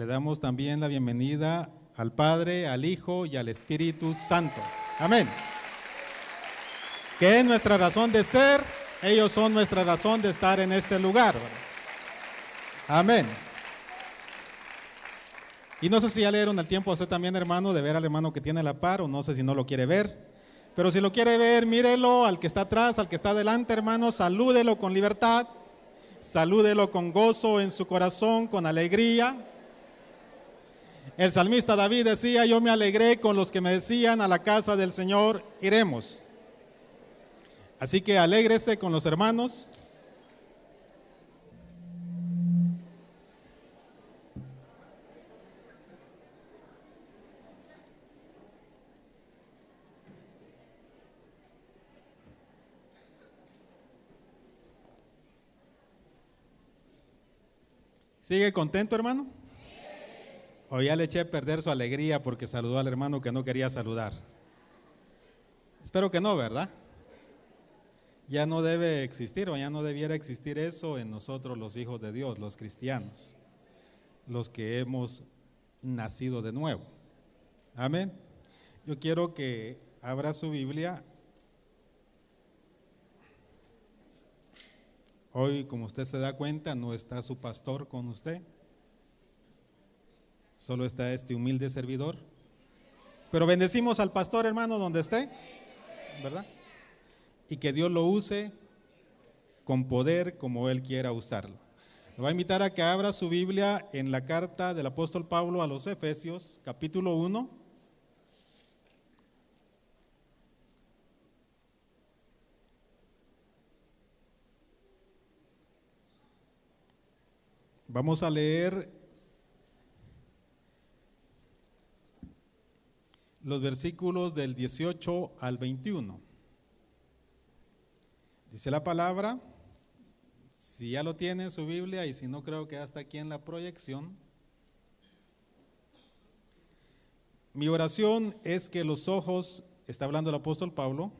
Le damos también la bienvenida al Padre, al Hijo y al Espíritu Santo. Amén. Que es nuestra razón de ser, ellos son nuestra razón de estar en este lugar. Amén. Y no sé si ya le dieron el tiempo a usted también, hermano, de ver al hermano que tiene la par, o no sé si no lo quiere ver. Pero si lo quiere ver, mírelo, al que está atrás, al que está adelante, hermano, salúdelo con libertad, salúdelo con gozo en su corazón, con alegría. El salmista David decía: yo me alegré con los que me decían, a la casa del Señor iremos. Así que alégrese con los hermanos. ¿Sigue contento, hermano? ¿O ya le eché a perder su alegría porque saludó al hermano que no quería saludar? Espero que no, ¿verdad? Ya no debe existir, o ya no debiera existir eso en nosotros, los hijos de Dios, los cristianos, los que hemos nacido de nuevo. Amén. Yo quiero que abra su Biblia. Hoy, como usted se da cuenta, no está su pastor con usted. Solo está este humilde servidor. Pero bendecimos al pastor, hermano, donde esté, ¿verdad? Y que Dios lo use con poder como Él quiera usarlo. Le voy a invitar a que abra su Biblia en la carta del apóstol Pablo a los Efesios, capítulo 1. Vamos a leer los versículos del 18 al 21. Dice la palabra, si ya lo tiene en su Biblia, y si no, creo que hasta aquí en la proyección. Mi oración es que los ojos, está hablando el apóstol Pablo,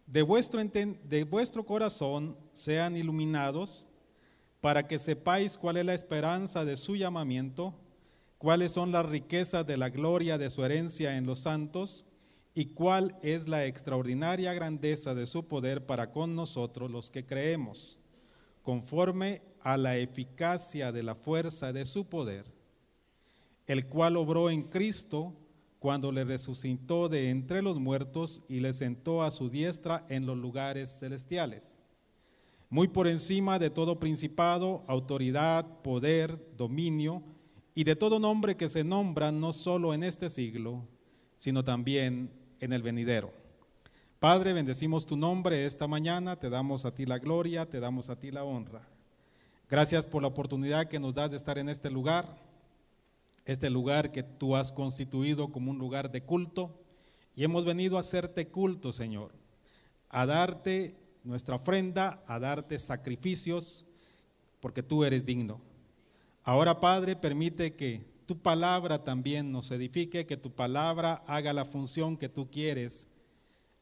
de vuestro corazón sean iluminados, para que sepáis cuál es la esperanza de su llamamiento, cuáles son las riquezas de la gloria de su herencia en los santos, y cuál es la extraordinaria grandeza de su poder para con nosotros los que creemos, conforme a la eficacia de la fuerza de su poder, el cual obró en Cristo cuando le resucitó de entre los muertos y le sentó a su diestra en los lugares celestiales, muy por encima de todo principado, autoridad, poder, dominio, y de todo nombre que se nombra no solo en este siglo, sino también en el venidero. Padre, bendecimos tu nombre esta mañana, te damos a ti la gloria, te damos a ti la honra. Gracias por la oportunidad que nos das de estar en este lugar que tú has constituido como un lugar de culto, y hemos venido a hacerte culto, Señor, a darte nuestra ofrenda, a darte sacrificios, porque tú eres digno. Ahora, Padre, permite que tu palabra también nos edifique, que tu palabra haga la función que tú quieres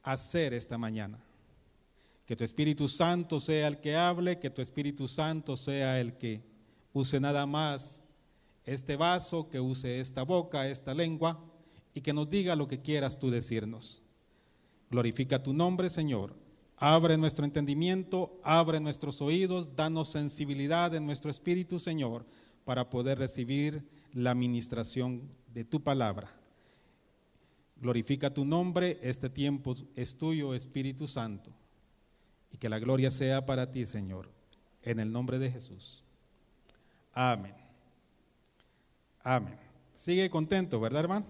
hacer esta mañana. Que tu Espíritu Santo sea el que hable, que tu Espíritu Santo sea el que use nada más este vaso, que use esta boca, esta lengua, y que nos diga lo que quieras tú decirnos. Glorifica tu nombre, Señor. Abre nuestro entendimiento, abre nuestros oídos, danos sensibilidad en nuestro espíritu, Señor, para poder recibir la ministración de tu palabra. Glorifica tu nombre, este tiempo es tuyo, Espíritu Santo, y que la gloria sea para ti, Señor, en el nombre de Jesús. Amén. Amén. Sigue contento, ¿verdad, hermano?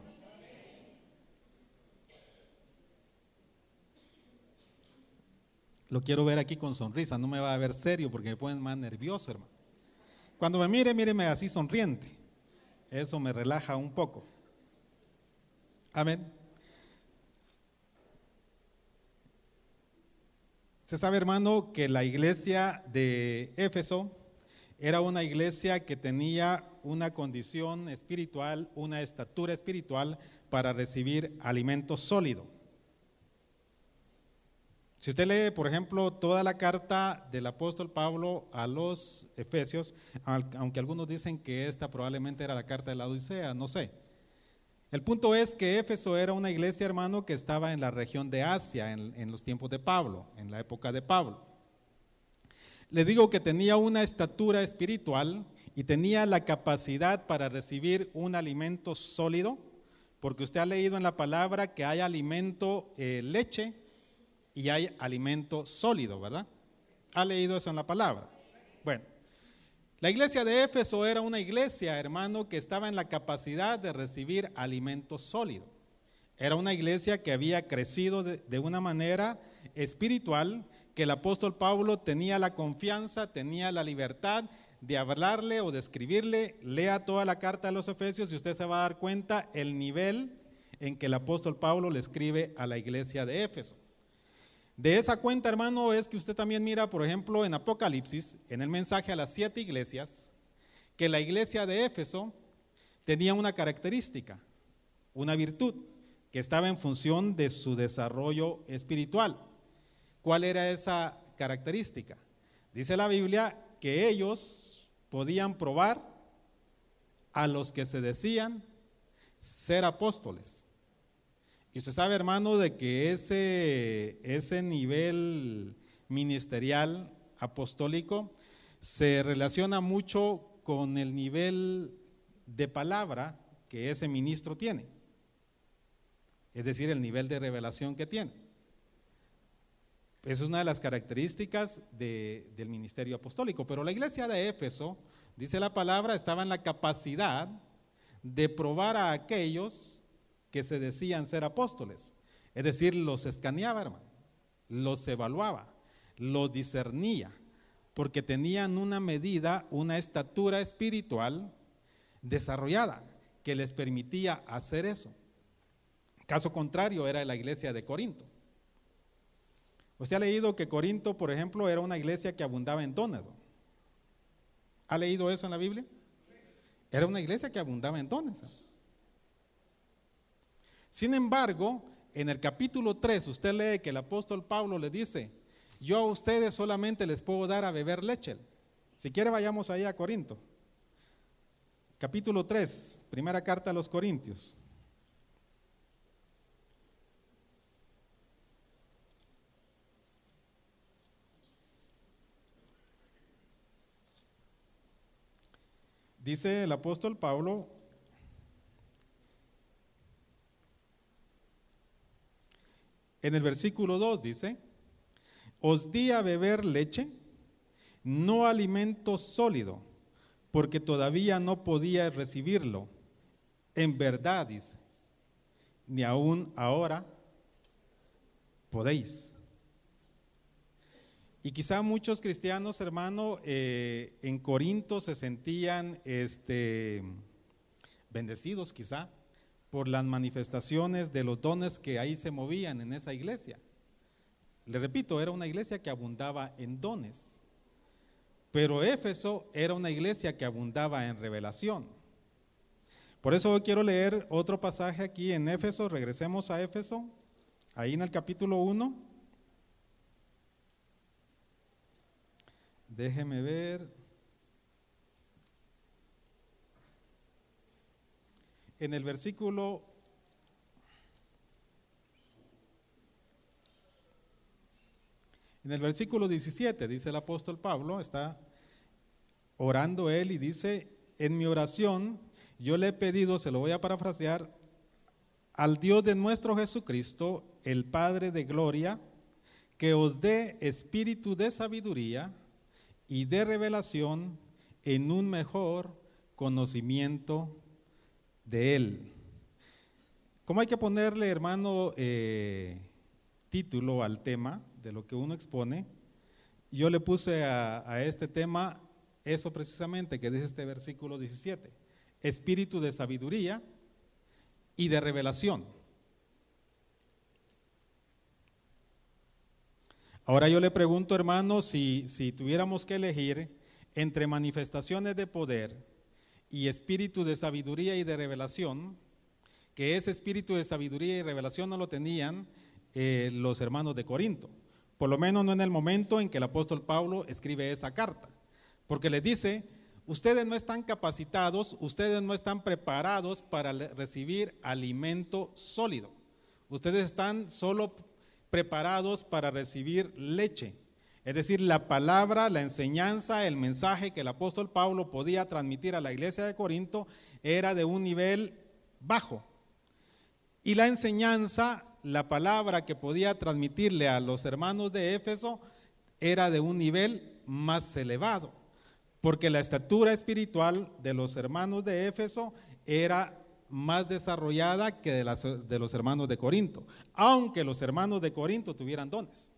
Lo quiero ver aquí con sonrisa, no me va a ver serio porque me pone más nervioso, hermano. Cuando me mire, míreme así sonriente. Eso me relaja un poco. Amén. Usted sabe, hermano, que la iglesia de Éfeso era una iglesia que tenía una condición espiritual, una estatura espiritual para recibir alimento sólido. Si usted lee, por ejemplo, toda la carta del apóstol Pablo a los Efesios, aunque algunos dicen que esta probablemente era la carta de la Odisea, no sé. El punto es que Éfeso era una iglesia, hermano, que estaba en la región de Asia en los tiempos de Pablo, en la época de Pablo. Le digo que tenía una estatura espiritual y tenía la capacidad para recibir un alimento sólido, porque usted ha leído en la palabra que hay alimento leche y hay alimento sólido, ¿verdad? ¿Ha leído eso en la palabra? Bueno, la iglesia de Éfeso era una iglesia, hermano, que estaba en la capacidad de recibir alimento sólido. Era una iglesia que había crecido de una manera espiritual, que el apóstol Pablo tenía la confianza, tenía la libertad de hablarle o de escribirle. Lea toda la carta de los Efesios y usted se va a dar cuenta el nivel en que el apóstol Pablo le escribe a la iglesia de Éfeso. De esa cuenta, hermano, es que usted también mira, por ejemplo, en Apocalipsis, en el mensaje a las 7 iglesias, que la iglesia de Éfeso tenía una característica, una virtud, que estaba en función de su desarrollo espiritual. ¿Cuál era esa característica? Dice la Biblia que ellos podían probar a los que se decían ser apóstoles. Y usted sabe, hermano, de que ese nivel ministerial apostólico se relaciona mucho con el nivel de palabra que ese ministro tiene, es decir, el nivel de revelación que tiene. Es una de las características del ministerio apostólico. Pero la iglesia de Éfeso, dice la palabra, estaba en la capacidad de probar a aquellos que se decían ser apóstoles. Es decir, los escaneaba, hermano, los evaluaba, los discernía, porque tenían una medida, una estatura espiritual desarrollada que les permitía hacer eso. Caso contrario era la iglesia de Corinto. Usted ha leído que Corinto, por ejemplo, era una iglesia que abundaba en dones, ¿no? ¿Ha leído eso en la Biblia? Era una iglesia que abundaba en dones, ¿no? Sin embargo, en el capítulo 3 usted lee que el apóstol Pablo le dice: yo a ustedes solamente les puedo dar a beber leche. Si quiere, vayamos ahí a Corinto. Capítulo 3, primera carta a los Corintios. Dice el apóstol Pablo, en el versículo 2 dice: os di a beber leche, no alimento sólido, porque todavía no podía recibirlo. En verdad, dice, ni aún ahora podéis. Y quizá muchos cristianos, hermano, en Corinto se sentían bendecidos quizá por las manifestaciones de los dones que ahí se movían en esa iglesia. Le repito, era una iglesia que abundaba en dones, pero Éfeso era una iglesia que abundaba en revelación. Por eso hoy quiero leer otro pasaje aquí en Éfeso. Regresemos a Éfeso, ahí en el capítulo 1. Déjeme ver. En el versículo 17 dice el apóstol Pablo, está orando él y dice: en mi oración yo le he pedido, se lo voy a parafrasear, al Dios de nuestro Jesucristo, el Padre de gloria, que os dé espíritu de sabiduría y de revelación en un mejor conocimiento de Él. ¿Cómo hay que ponerle, hermano, título al tema de lo que uno expone? Yo le puse a este tema eso precisamente que dice este versículo 17: espíritu de sabiduría y de revelación. Ahora yo le pregunto, hermano, si tuviéramos que elegir entre manifestaciones de poder y espíritu de sabiduría y de revelación, que ese espíritu de sabiduría y revelación no lo tenían los hermanos de Corinto, por lo menos no en el momento en que el apóstol Pablo escribe esa carta, porque les dice, ustedes no están capacitados, ustedes no están preparados para recibir alimento sólido, ustedes están solo preparados para recibir leche. Es decir, la palabra, la enseñanza, el mensaje que el apóstol Pablo podía transmitir a la iglesia de Corinto era de un nivel bajo. Y la enseñanza, la palabra que podía transmitirle a los hermanos de Éfeso era de un nivel más elevado, porque la estatura espiritual de los hermanos de Éfeso era más desarrollada que de los hermanos de Corinto, aunque los hermanos de Corinto tuvieran dones.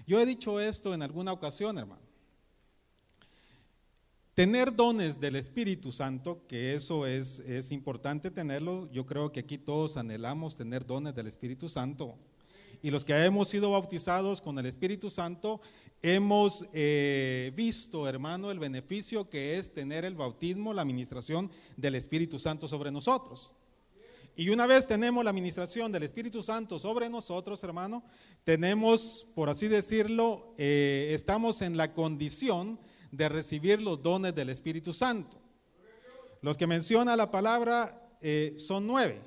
Yo he dicho esto en alguna ocasión, hermano. Tener dones del Espíritu Santo, que eso es importante tenerlo, yo creo que aquí todos anhelamos tener dones del Espíritu Santo. Y los que hemos sido bautizados con el Espíritu Santo, hemos visto, hermano, el beneficio que es tener el bautismo, la administración del Espíritu Santo sobre nosotros. Y una vez tenemos la administración del Espíritu Santo sobre nosotros, hermano, tenemos, por así decirlo, estamos en la condición de recibir los dones del Espíritu Santo. Los que menciona la palabra son 9.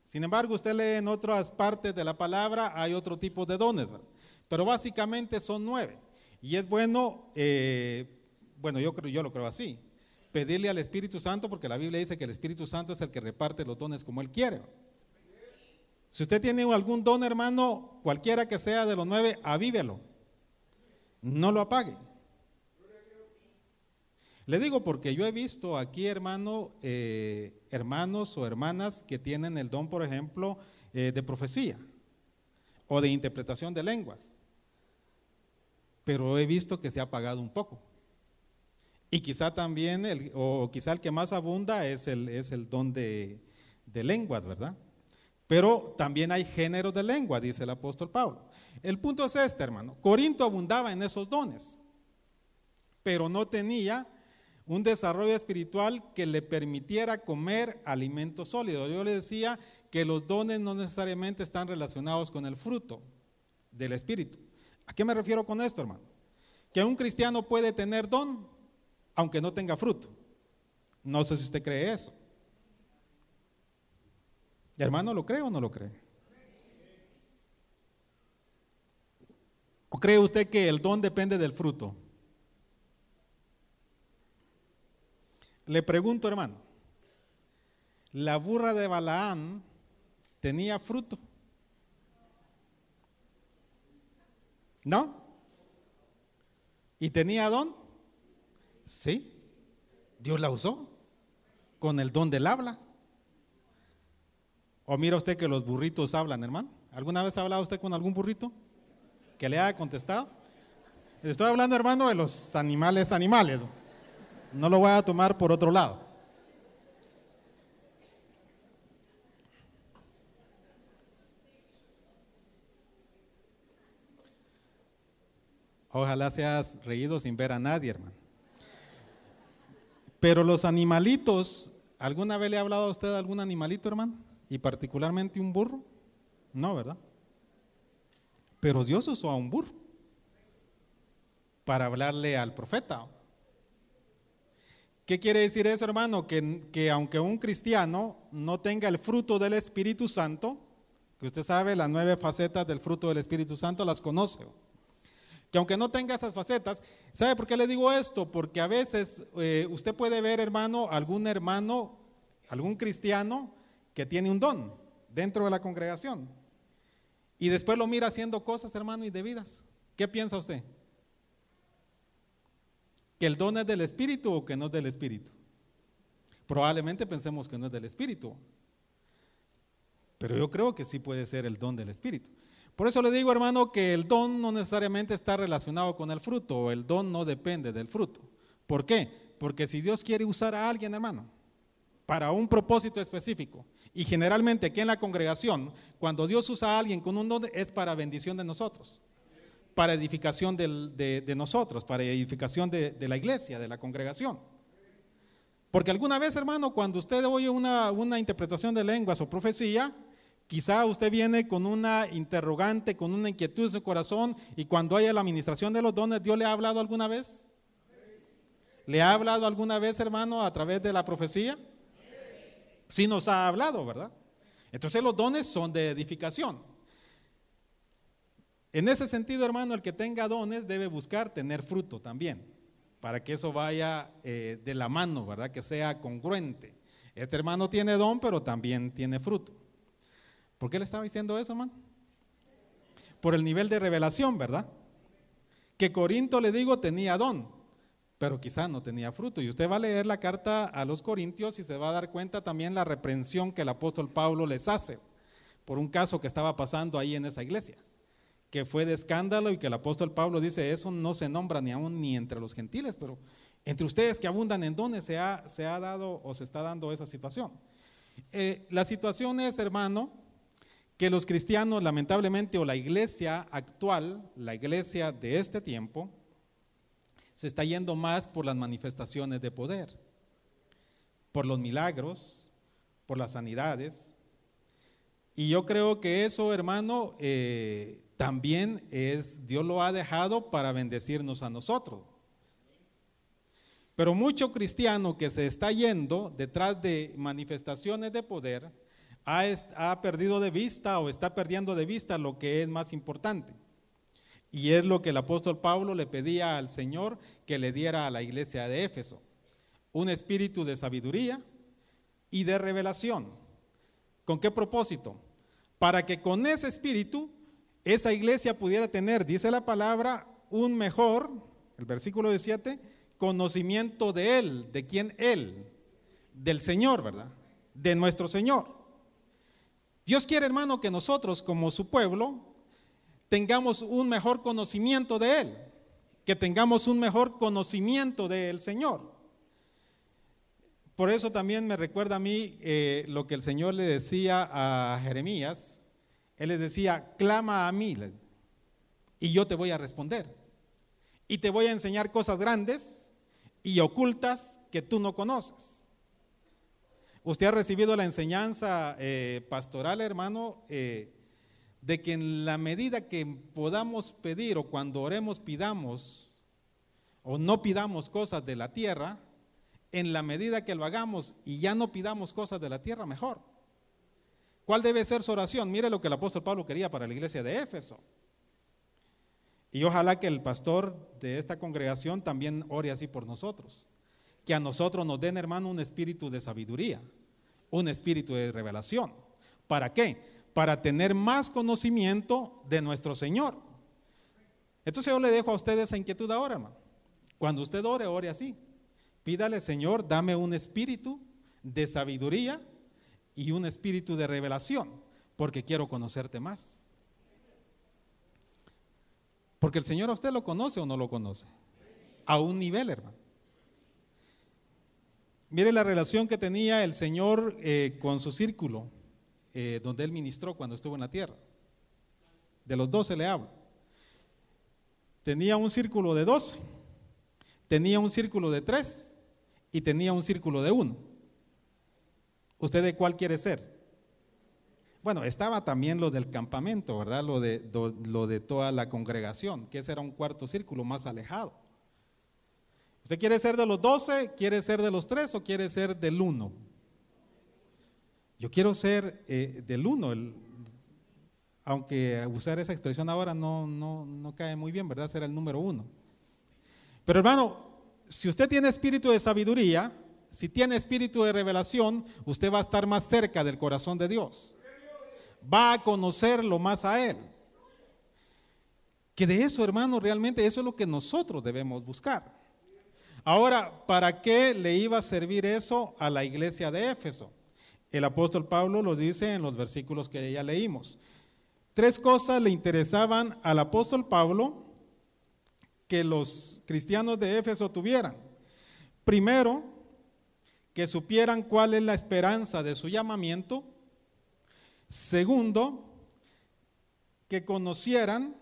Sin embargo, usted lee en otras partes de la palabra, hay otro tipo de dones, ¿verdad? Pero básicamente son 9. Y es bueno, yo lo creo así, pedirle al Espíritu Santo, porque la Biblia dice que el Espíritu Santo es el que reparte los dones como Él quiere. Si usted tiene algún don, hermano, cualquiera que sea de los 9, avívelo, no lo apague. Le digo porque yo he visto aquí, hermano, hermanos o hermanas que tienen el don, por ejemplo, de profecía o de interpretación de lenguas, pero he visto que se ha apagado un poco. Y quizá también, quizá el que más abunda es el don de lenguas, ¿verdad? Pero también hay géneros de lengua, dice el apóstol Pablo. El punto es este, hermano. Corinto abundaba en esos dones, pero no tenía un desarrollo espiritual que le permitiera comer alimento sólido. Yo le decía que los dones no necesariamente están relacionados con el fruto del Espíritu. ¿A qué me refiero con esto, hermano? Que un cristiano puede tener don, aunque no tenga fruto. No sé si usted cree eso. Hermano, ¿lo cree o no lo cree? ¿O cree usted que el don depende del fruto? Le pregunto, hermano, ¿la burra de Balaam tenía fruto? ¿No? ¿Y tenía don? Sí, Dios la usó con el don del habla. ¿O mira usted que los burritos hablan, hermano? ¿Alguna vez ha hablado usted con algún burrito que le haya contestado? Estoy hablando, hermano, de los animales. No lo voy a tomar por otro lado. Ojalá seas reído sin ver a nadie, hermano. Pero los animalitos, ¿alguna vez le ha hablado a usted de algún animalito, hermano? Y particularmente un burro. No, ¿verdad? Pero Dios usó a un burro para hablarle al profeta. ¿Qué quiere decir eso, hermano? Que aunque un cristiano no tenga el fruto del Espíritu Santo, que usted sabe, las 9 facetas del fruto del Espíritu Santo las conoce. Que aunque no tenga esas facetas, ¿sabe por qué le digo esto? Porque a veces usted puede ver, hermano, algún cristiano que tiene un don dentro de la congregación y después lo mira haciendo cosas, hermano, indebidas. ¿Qué piensa usted? ¿Que el don es del Espíritu o que no es del Espíritu? Probablemente pensemos que no es del Espíritu, pero yo creo que sí puede ser el don del Espíritu. Por eso le digo, hermano, que el don no necesariamente está relacionado con el fruto, o el don no depende del fruto. ¿Por qué? Porque si Dios quiere usar a alguien, hermano, para un propósito específico, y generalmente aquí en la congregación, cuando Dios usa a alguien con un don, es para bendición de nosotros, para edificación de nosotros, para edificación de la iglesia, de la congregación. Porque alguna vez, hermano, cuando usted oye una interpretación de lenguas o profecía, Quizá usted viene con una interrogante, con una inquietud en su corazón, y cuando haya la administración de los dones, ¿Dios le ha hablado alguna vez? ¿Le ha hablado alguna vez, hermano, a través de la profecía? Sí nos ha hablado, ¿verdad? Entonces los dones son de edificación. En ese sentido, hermano, el que tenga dones debe buscar tener fruto también, para que eso vaya de la mano, ¿verdad? Que sea congruente. Este hermano tiene don, pero también tiene fruto. ¿Por qué le estaba diciendo eso, hermano? Por el nivel de revelación, ¿verdad? Que Corinto, le digo, tenía don, pero quizá no tenía fruto. Y usted va a leer la carta a los Corintios y se va a dar cuenta también la reprensión que el apóstol Pablo les hace por un caso que estaba pasando ahí en esa iglesia, que fue de escándalo, y que el apóstol Pablo dice, eso no se nombra ni aún ni entre los gentiles, pero entre ustedes que abundan en dones se ha dado o se está dando esa situación. La situación es, hermano, que los cristianos, lamentablemente, o la iglesia actual, la iglesia de este tiempo, se está yendo más por las manifestaciones de poder, por los milagros, por las sanidades. Y yo creo que eso, hermano, también Dios lo ha dejado para bendecirnos a nosotros. Pero mucho cristiano que se está yendo detrás de manifestaciones de poder ha perdido de vista o está perdiendo de vista lo que es más importante. Y es lo que el apóstol Pablo le pedía al Señor que le diera a la iglesia de Éfeso: un espíritu de sabiduría y de revelación. ¿Con qué propósito? Para que con ese espíritu esa iglesia pudiera tener, dice la palabra, un mejor, el versículo 17, conocimiento de Él. ¿De quién Él? Del Señor, ¿verdad? De nuestro Señor. Dios quiere, hermano, que nosotros como su pueblo tengamos un mejor conocimiento de Él, que tengamos un mejor conocimiento del Señor. Por eso también me recuerda a mí lo que el Señor le decía a Jeremías. Él le decía, clama a mí y yo te voy a responder, y te voy a enseñar cosas grandes y ocultas que tú no conoces. Usted ha recibido la enseñanza pastoral, hermano, de que en la medida que podamos pedir, o cuando oremos pidamos o no pidamos cosas de la tierra, en la medida que lo hagamos y ya no pidamos cosas de la tierra, mejor. ¿Cuál debe ser su oración? Mire lo que el apóstol Pablo quería para la iglesia de Éfeso. Y ojalá que el pastor de esta congregación también ore así por nosotros. Que a nosotros nos den, hermano, un espíritu de sabiduría, un espíritu de revelación. ¿Para qué? Para tener más conocimiento de nuestro Señor. Entonces yo le dejo a usted esa inquietud ahora, hermano. Cuando usted ore, ore así. Pídale, Señor, dame un espíritu de sabiduría y un espíritu de revelación, porque quiero conocerte más. Porque el Señor, ¿a usted lo conoce o no lo conoce? A un nivel, hermano. Mire la relación que tenía el Señor con su círculo, donde Él ministró cuando estuvo en la tierra. De los 12 le hablo. Tenía un círculo de 12, tenía un círculo de 3 y tenía un círculo de 1. ¿Usted de cuál quiere ser? Bueno, estaba también lo del campamento, ¿verdad? Lo de toda la congregación, que ese era un cuarto círculo más alejado. ¿Usted quiere ser de los 12, quiere ser de los 3 o quiere ser del 1? Yo quiero ser del 1, aunque usar esa expresión ahora no cae muy bien, ¿verdad? Ser el número 1. Pero hermano, si usted tiene espíritu de sabiduría, si tiene espíritu de revelación, usted va a estar más cerca del corazón de Dios. Va a conocerlo más a Él. Que de eso, hermano, realmente eso es lo que nosotros debemos buscar. Ahora, ¿para qué le iba a servir eso a la iglesia de Éfeso? El apóstol Pablo lo dice en los versículos que ya leímos. 3 cosas le interesaban al apóstol Pablo que los cristianos de Éfeso tuvieran. Primero, que supieran cuál es la esperanza de su llamamiento. Segundo, que conocieran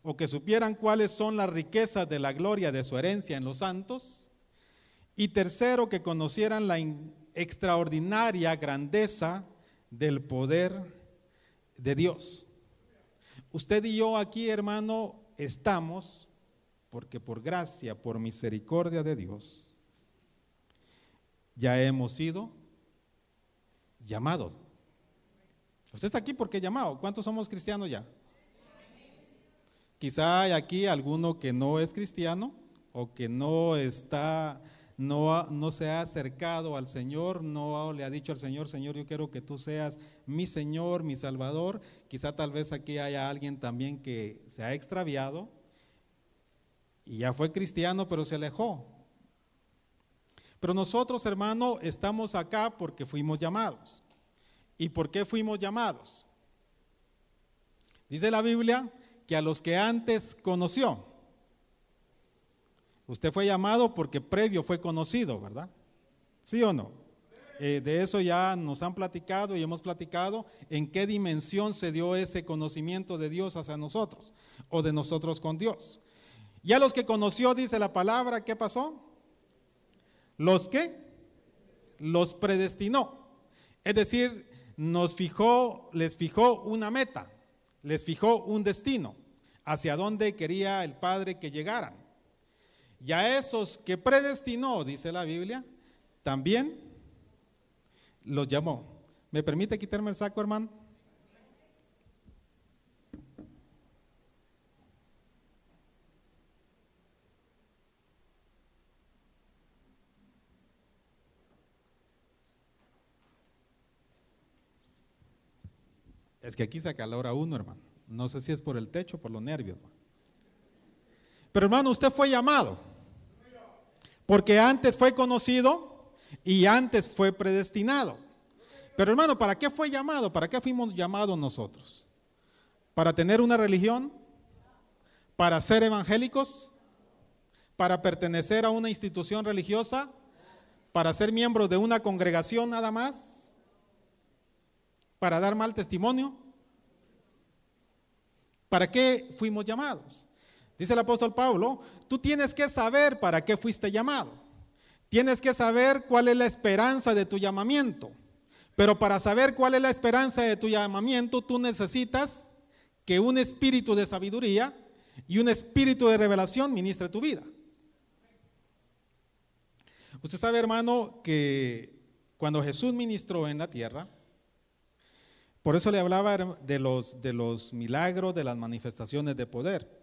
o que supieran cuáles son las riquezas de la gloria de su herencia en los santos. Y tercero, que conocieran extraordinaria grandeza del poder de Dios. Usted y yo aquí, hermano, estamos porque por gracia, por misericordia de Dios, ya hemos sido llamados. Usted está aquí porque llamado. ¿Cuántos somos cristianos ya? Quizá hay aquí alguno que no es cristiano o que no se ha acercado al Señor, no le ha dicho al Señor: Señor, yo quiero que tú seas mi Señor, mi Salvador. Quizá tal vez aquí haya alguien también que se ha extraviado y ya fue cristiano pero se alejó. Pero nosotros, hermano, estamos acá porque fuimos llamados. ¿Y por qué fuimos llamados? Dice la Biblia que a los que antes conoció. Usted fue llamado porque previo fue conocido, ¿verdad? ¿Sí o no? De eso ya nos han platicado y hemos platicado en qué dimensión se dio ese conocimiento de Dios hacia nosotros o de nosotros con Dios. Y a los que conoció, dice la palabra, ¿qué pasó? ¿Los qué? Los predestinó. Es decir, les fijó una meta, les fijó un destino, hacia dónde quería el Padre que llegaran. Y a esos que predestinó, dice la Biblia, también los llamó. ¿Me permite quitarme el saco, hermano? Es que aquí se acalora uno, hermano. No sé si es por el techo o por los nervios, hermano. Pero hermano, usted fue llamado porque antes fue conocido y antes fue predestinado. Pero hermano, ¿para qué fue llamado? ¿Para qué fuimos llamados nosotros? ¿Para tener una religión? ¿Para ser evangélicos? ¿Para pertenecer a una institución religiosa? ¿Para ser miembros de una congregación nada más? ¿Para dar mal testimonio? ¿Para qué fuimos llamados? Dice el apóstol Pablo, tú tienes que saber para qué fuiste llamado. Tienes que saber cuál es la esperanza de tu llamamiento. Pero para saber cuál es la esperanza de tu llamamiento, tú necesitas que un espíritu de sabiduría y un espíritu de revelación ministre tu vida. Usted sabe, hermano, que cuando Jesús ministró en la tierra, por eso le hablaba de los milagros, de las manifestaciones de poder.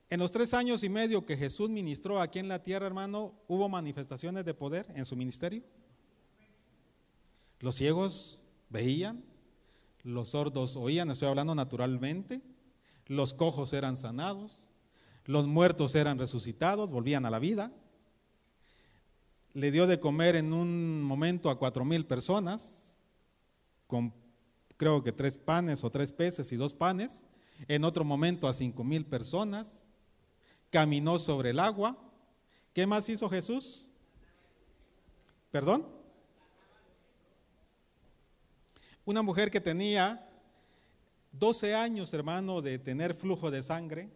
En los 3 años y medio que Jesús ministró aquí en la tierra, hermano, ¿hubo manifestaciones de poder en su ministerio? Los ciegos veían, los sordos oían, estoy hablando naturalmente, los cojos eran sanados, los muertos eran resucitados, volvían a la vida. Le dio de comer en un momento a 4,000 personas, con creo que 3 panes o 3 peces y 2 panes, en otro momento a 5,000 personas, caminó sobre el agua. ¿Qué más hizo Jesús? ¿Perdón? Una mujer que tenía 12 años, hermano, de tener flujo de sangre,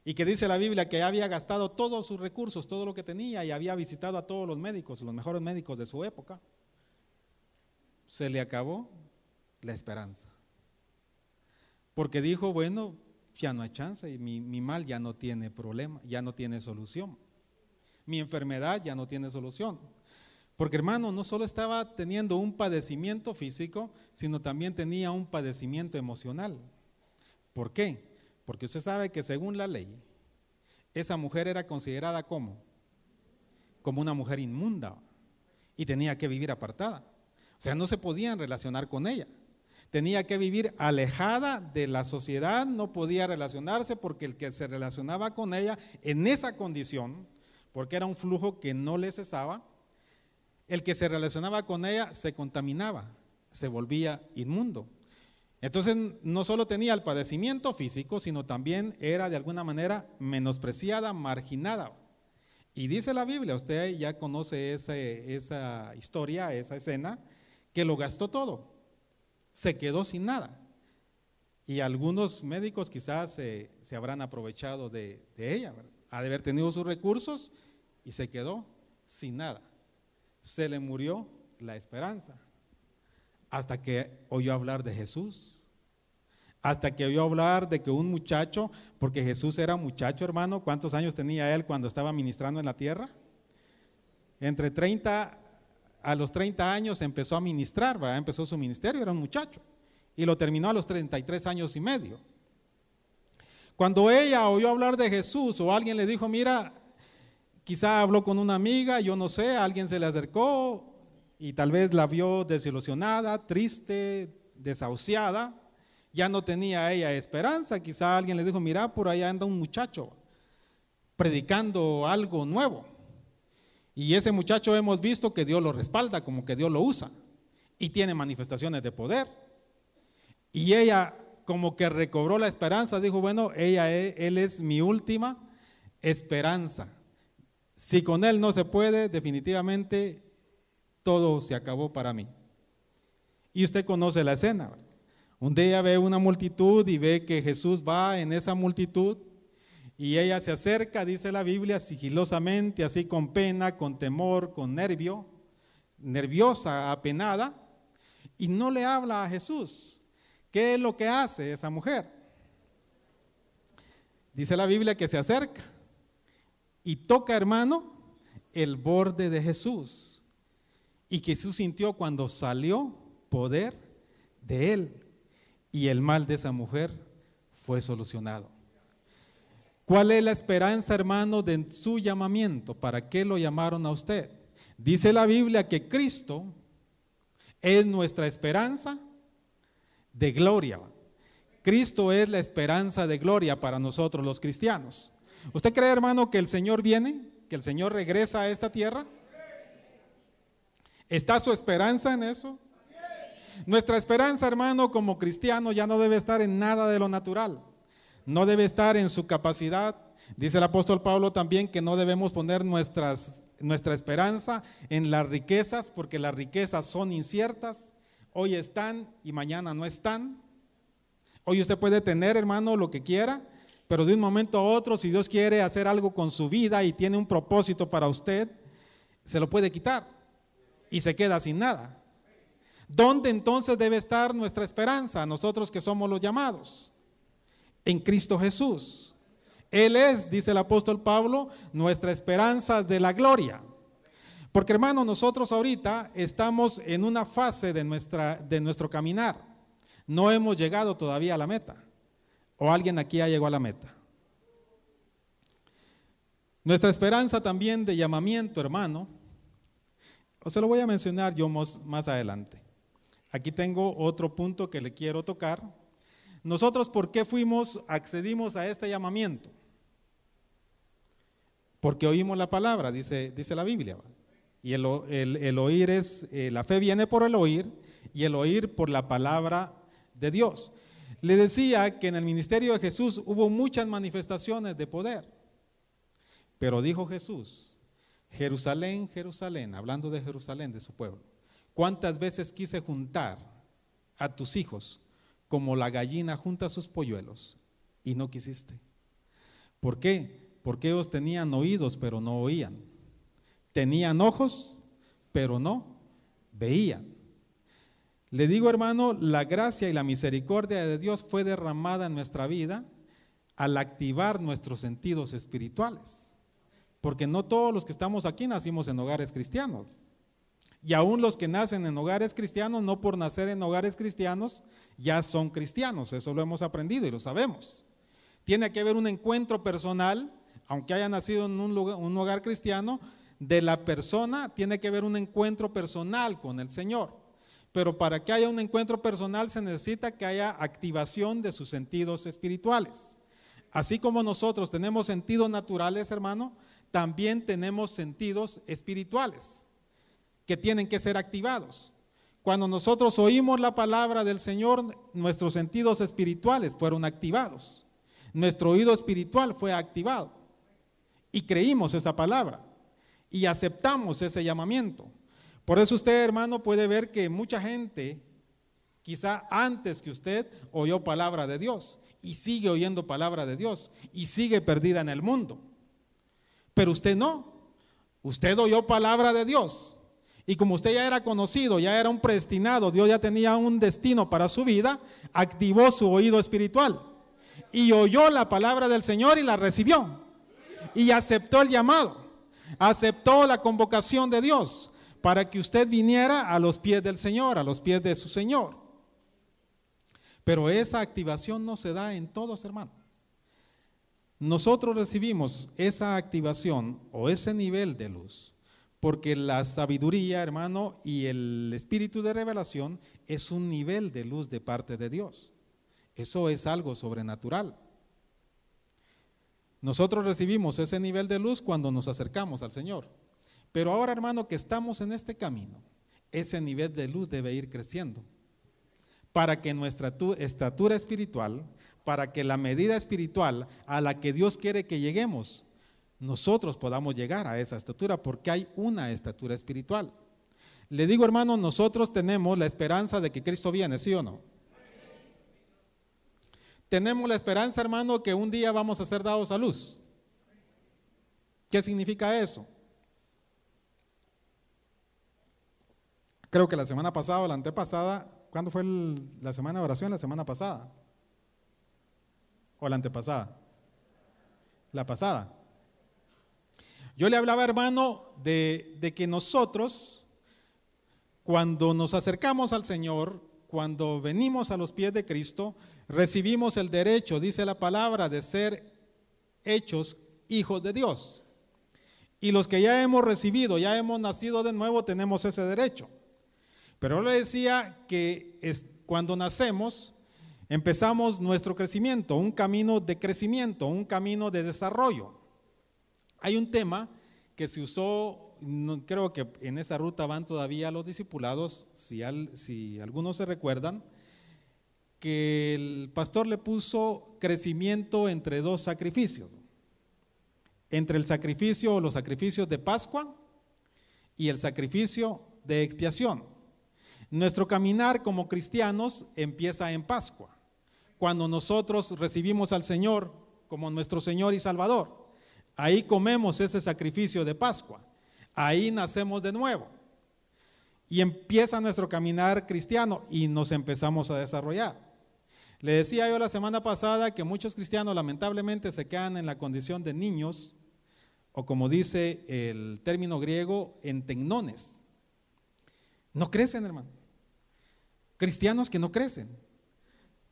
y que dice la Biblia que había gastado todos sus recursos, todo lo que tenía, y había visitado a todos los médicos, los mejores médicos de su época. Se le acabó la esperanza, porque dijo, bueno, ya no hay chance, y mi mal ya no tiene problema, ya no tiene solución, mi enfermedad ya no tiene solución. Porque hermano, no solo estaba teniendo un padecimiento físico, sino también tenía un padecimiento emocional. ¿Por qué? Porque usted sabe que según la ley, esa mujer era considerada como una mujer inmunda y tenía que vivir apartada. O sea, no se podían relacionar con ella. Tenía que vivir alejada de la sociedad, no podía relacionarse porque el que se relacionaba con ella en esa condición, porque era un flujo que no le cesaba, el que se relacionaba con ella se contaminaba, se volvía inmundo. Entonces no solo tenía el padecimiento físico, sino también era de alguna manera menospreciada, marginada. Y dice la Biblia, usted ya conoce esa historia, esa escena, que lo gastó todo, se quedó sin nada. Y algunos médicos quizás se habrán aprovechado de ella, ¿verdad? Ha de haber tenido sus recursos y se quedó sin nada. Se le murió la esperanza, hasta que oyó hablar de Jesús, hasta que oyó hablar de que un muchacho, porque Jesús era muchacho, hermano. ¿Cuántos años tenía él cuando estaba ministrando en la tierra? A los 30 años empezó a ministrar, ¿verdad? Empezó su ministerio, era un muchacho, y lo terminó a los 33 años y medio. Cuando ella oyó hablar de Jesús, o alguien le dijo, mira, quizá habló con una amiga, yo no sé, alguien se le acercó y tal vez la vio desilusionada, triste, desahuciada, ya no tenía ella esperanza. Quizá alguien le dijo, mira, por ahí anda un muchacho predicando algo nuevo, y ese muchacho hemos visto que Dios lo respalda, como que Dios lo usa y tiene manifestaciones de poder. Y ella como que recobró la esperanza, dijo, bueno, él es mi última esperanza. Si con él no se puede, definitivamente todo se acabó para mí. Y usted conoce la escena. Un día ve una multitud y ve que Jesús va en esa multitud, y ella se acerca, dice la Biblia, sigilosamente, así con pena, con temor, con nerviosa, apenada, y no le habla a Jesús. ¿Qué es lo que hace esa mujer? Dice la Biblia que se acerca y toca, hermano, el borde de Jesús, y que Jesús sintió cuando salió poder de él, y el mal de esa mujer fue solucionado. ¿Cuál es la esperanza, hermano, de su llamamiento? ¿Para qué lo llamaron a usted? Dice la Biblia que Cristo es nuestra esperanza de gloria. Cristo es la esperanza de gloria para nosotros los cristianos. ¿Usted cree, hermano, que el Señor viene? ¿Que el Señor regresa a esta tierra? ¿Está su esperanza en eso? Nuestra esperanza, hermano, como cristiano ya no debe estar en nada de lo natural. No debe estar en su capacidad. Dice el apóstol Pablo también que no debemos poner nuestra esperanza en las riquezas, porque las riquezas son inciertas. Hoy están y mañana no están. Hoy usted puede tener, hermano, lo que quiera, pero de un momento a otro, si Dios quiere hacer algo con su vida y tiene un propósito para usted, se lo puede quitar y se queda sin nada. ¿Dónde entonces debe estar nuestra esperanza, nosotros que somos los llamados? En Cristo Jesús. Él es, dice el apóstol Pablo, nuestra esperanza de la gloria. Porque, hermano, nosotros ahorita estamos en una fase de nuestro caminar. No hemos llegado todavía a la meta. ¿O alguien aquí ya llegó a la meta? Nuestra esperanza también de llamamiento, hermano, o se lo voy a mencionar yo más adelante. Aquí tengo otro punto que le quiero tocar. Nosotros, ¿por qué accedimos a este llamamiento? Porque oímos la palabra, dice la Biblia. Y el oír la fe viene por el oír, y el oír por la palabra de Dios. Le decía que en el ministerio de Jesús hubo muchas manifestaciones de poder. Pero dijo Jesús, Jerusalén, Jerusalén, hablando de Jerusalén, de su pueblo, ¿cuántas veces quise juntar a tus hijos como la gallina junta sus polluelos y no quisiste? ¿Por qué? Porque ellos tenían oídos pero no oían, tenían ojos pero no veían. Le digo, hermano, la gracia y la misericordia de Dios fue derramada en nuestra vida al activar nuestros sentidos espirituales, porque no todos los que estamos aquí nacimos en hogares cristianos. Y aún los que nacen en hogares cristianos, no por nacer en hogares cristianos, ya son cristianos. Eso lo hemos aprendido y lo sabemos. Tiene que haber un encuentro personal, aunque haya nacido en un hogar cristiano, de la persona, tiene que haber un encuentro personal con el Señor. Pero para que haya un encuentro personal se necesita que haya activación de sus sentidos espirituales. Así como nosotros tenemos sentidos naturales, hermano, también tenemos sentidos espirituales que tienen que ser activados. Cuando nosotros oímos la palabra del Señor, nuestros sentidos espirituales fueron activados. Nuestro oído espiritual fue activado y creímos esa palabra y aceptamos ese llamamiento. Por eso usted, hermano, puede ver que mucha gente, quizá antes que usted, oyó palabra de Dios y sigue oyendo palabra de Dios y sigue perdida en el mundo. Pero usted no. Usted oyó palabra de Dios Y como usted ya era conocido, ya era un predestinado, Dios ya tenía un destino para su vida, activó su oído espiritual y oyó la palabra del Señor y la recibió. Y aceptó el llamado, aceptó la convocación de Dios para que usted viniera a los pies del Señor, a los pies de su Señor. Pero esa activación no se da en todos, hermano. Nosotros recibimos esa activación o ese nivel de luz porque la sabiduría, hermano, y el espíritu de revelación es un nivel de luz de parte de Dios. Eso es algo sobrenatural. Nosotros recibimos ese nivel de luz cuando nos acercamos al Señor. Pero ahora, hermano, que estamos en este camino, ese nivel de luz debe ir creciendo para que nuestra estatura espiritual, para que la medida espiritual a la que Dios quiere que lleguemos, nosotros podamos llegar a esa estatura, porque hay una estatura espiritual. Le digo, hermano, nosotros tenemos la esperanza de que Cristo viene, ¿sí o no? Tenemos la esperanza, hermano, que un día vamos a ser dados a luz. ¿Qué significa eso? Creo que la semana pasada o la antepasada, ¿cuándo fue la semana de oración? La semana pasada. ¿O la antepasada? La pasada. Yo le hablaba, hermano, de que nosotros, cuando nos acercamos al Señor, cuando venimos a los pies de Cristo, recibimos el derecho, dice la palabra, de ser hechos hijos de Dios. Y los que ya hemos recibido, ya hemos nacido de nuevo, tenemos ese derecho. Pero le decía que cuando nacemos, empezamos nuestro crecimiento, un camino de crecimiento, un camino de desarrollo. Hay un tema que se usó, creo que en esa ruta van todavía los discipulados, si algunos se recuerdan, que el pastor le puso crecimiento entre dos sacrificios, entre el sacrificio o los sacrificios de Pascua y el sacrificio de expiación. Nuestro caminar como cristianos empieza en Pascua, cuando nosotros recibimos al Señor como nuestro Señor y Salvador. Ahí comemos ese sacrificio de Pascua, ahí nacemos de nuevo y empieza nuestro caminar cristiano y nos empezamos a desarrollar. Le decía yo la semana pasada que muchos cristianos lamentablemente se quedan en la condición de niños, o como dice el término griego, entecnones. No crecen, hermano. Cristianos que no crecen.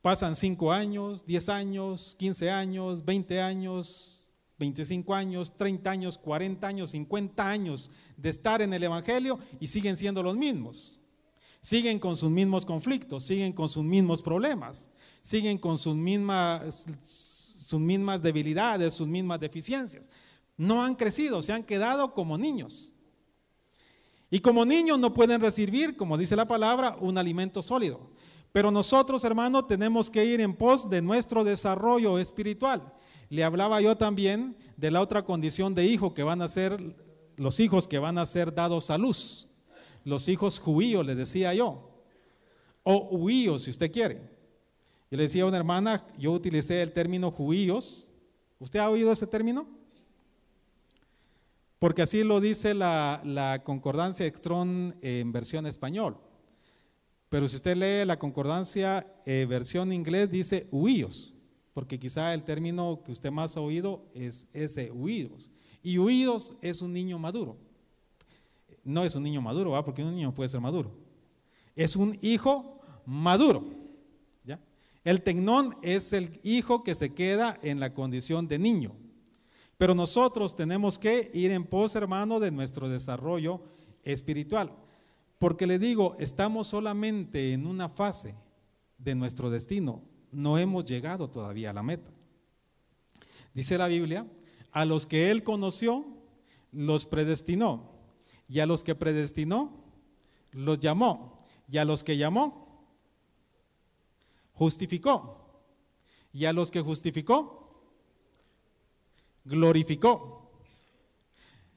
Pasan 5 años, 10 años, 15 años, 20 años, 25 años, 30 años, 40 años, 50 años de estar en el Evangelio y siguen siendo los mismos. Siguen con sus mismos conflictos, siguen con sus mismos problemas, siguen con sus mismas debilidades, sus mismas deficiencias. No han crecido, se han quedado como niños. Y como niños no pueden recibir, como dice la palabra, un alimento sólido. Pero nosotros, hermanos, tenemos que ir en pos de nuestro desarrollo espiritual. Le hablaba yo también de la otra condición de hijo que van a ser los hijos que van a ser dados a luz. Los hijos juíos, le decía yo, o huíos si usted quiere. Yo le decía a una hermana, yo utilicé el término juíos. ¿Usted ha oído ese término? Porque así lo dice la concordancia Strong en versión español. Pero si usted lee la concordancia versión inglés, dice huíos, porque quizá el término que usted más ha oído es ese huídos. Y huídos es un niño maduro. No es un niño maduro, ¿va? Porque un niño puede ser maduro. Es un hijo maduro, ¿ya? El tecnón es el hijo que se queda en la condición de niño. Pero nosotros tenemos que ir en pos, hermano, de nuestro desarrollo espiritual. Porque le digo, estamos solamente en una fase de nuestro destino. No hemos llegado todavía a la meta. Dice la Biblia, a los que Él conoció, los predestinó. Y a los que predestinó, los llamó. Y a los que llamó, justificó. Y a los que justificó, glorificó.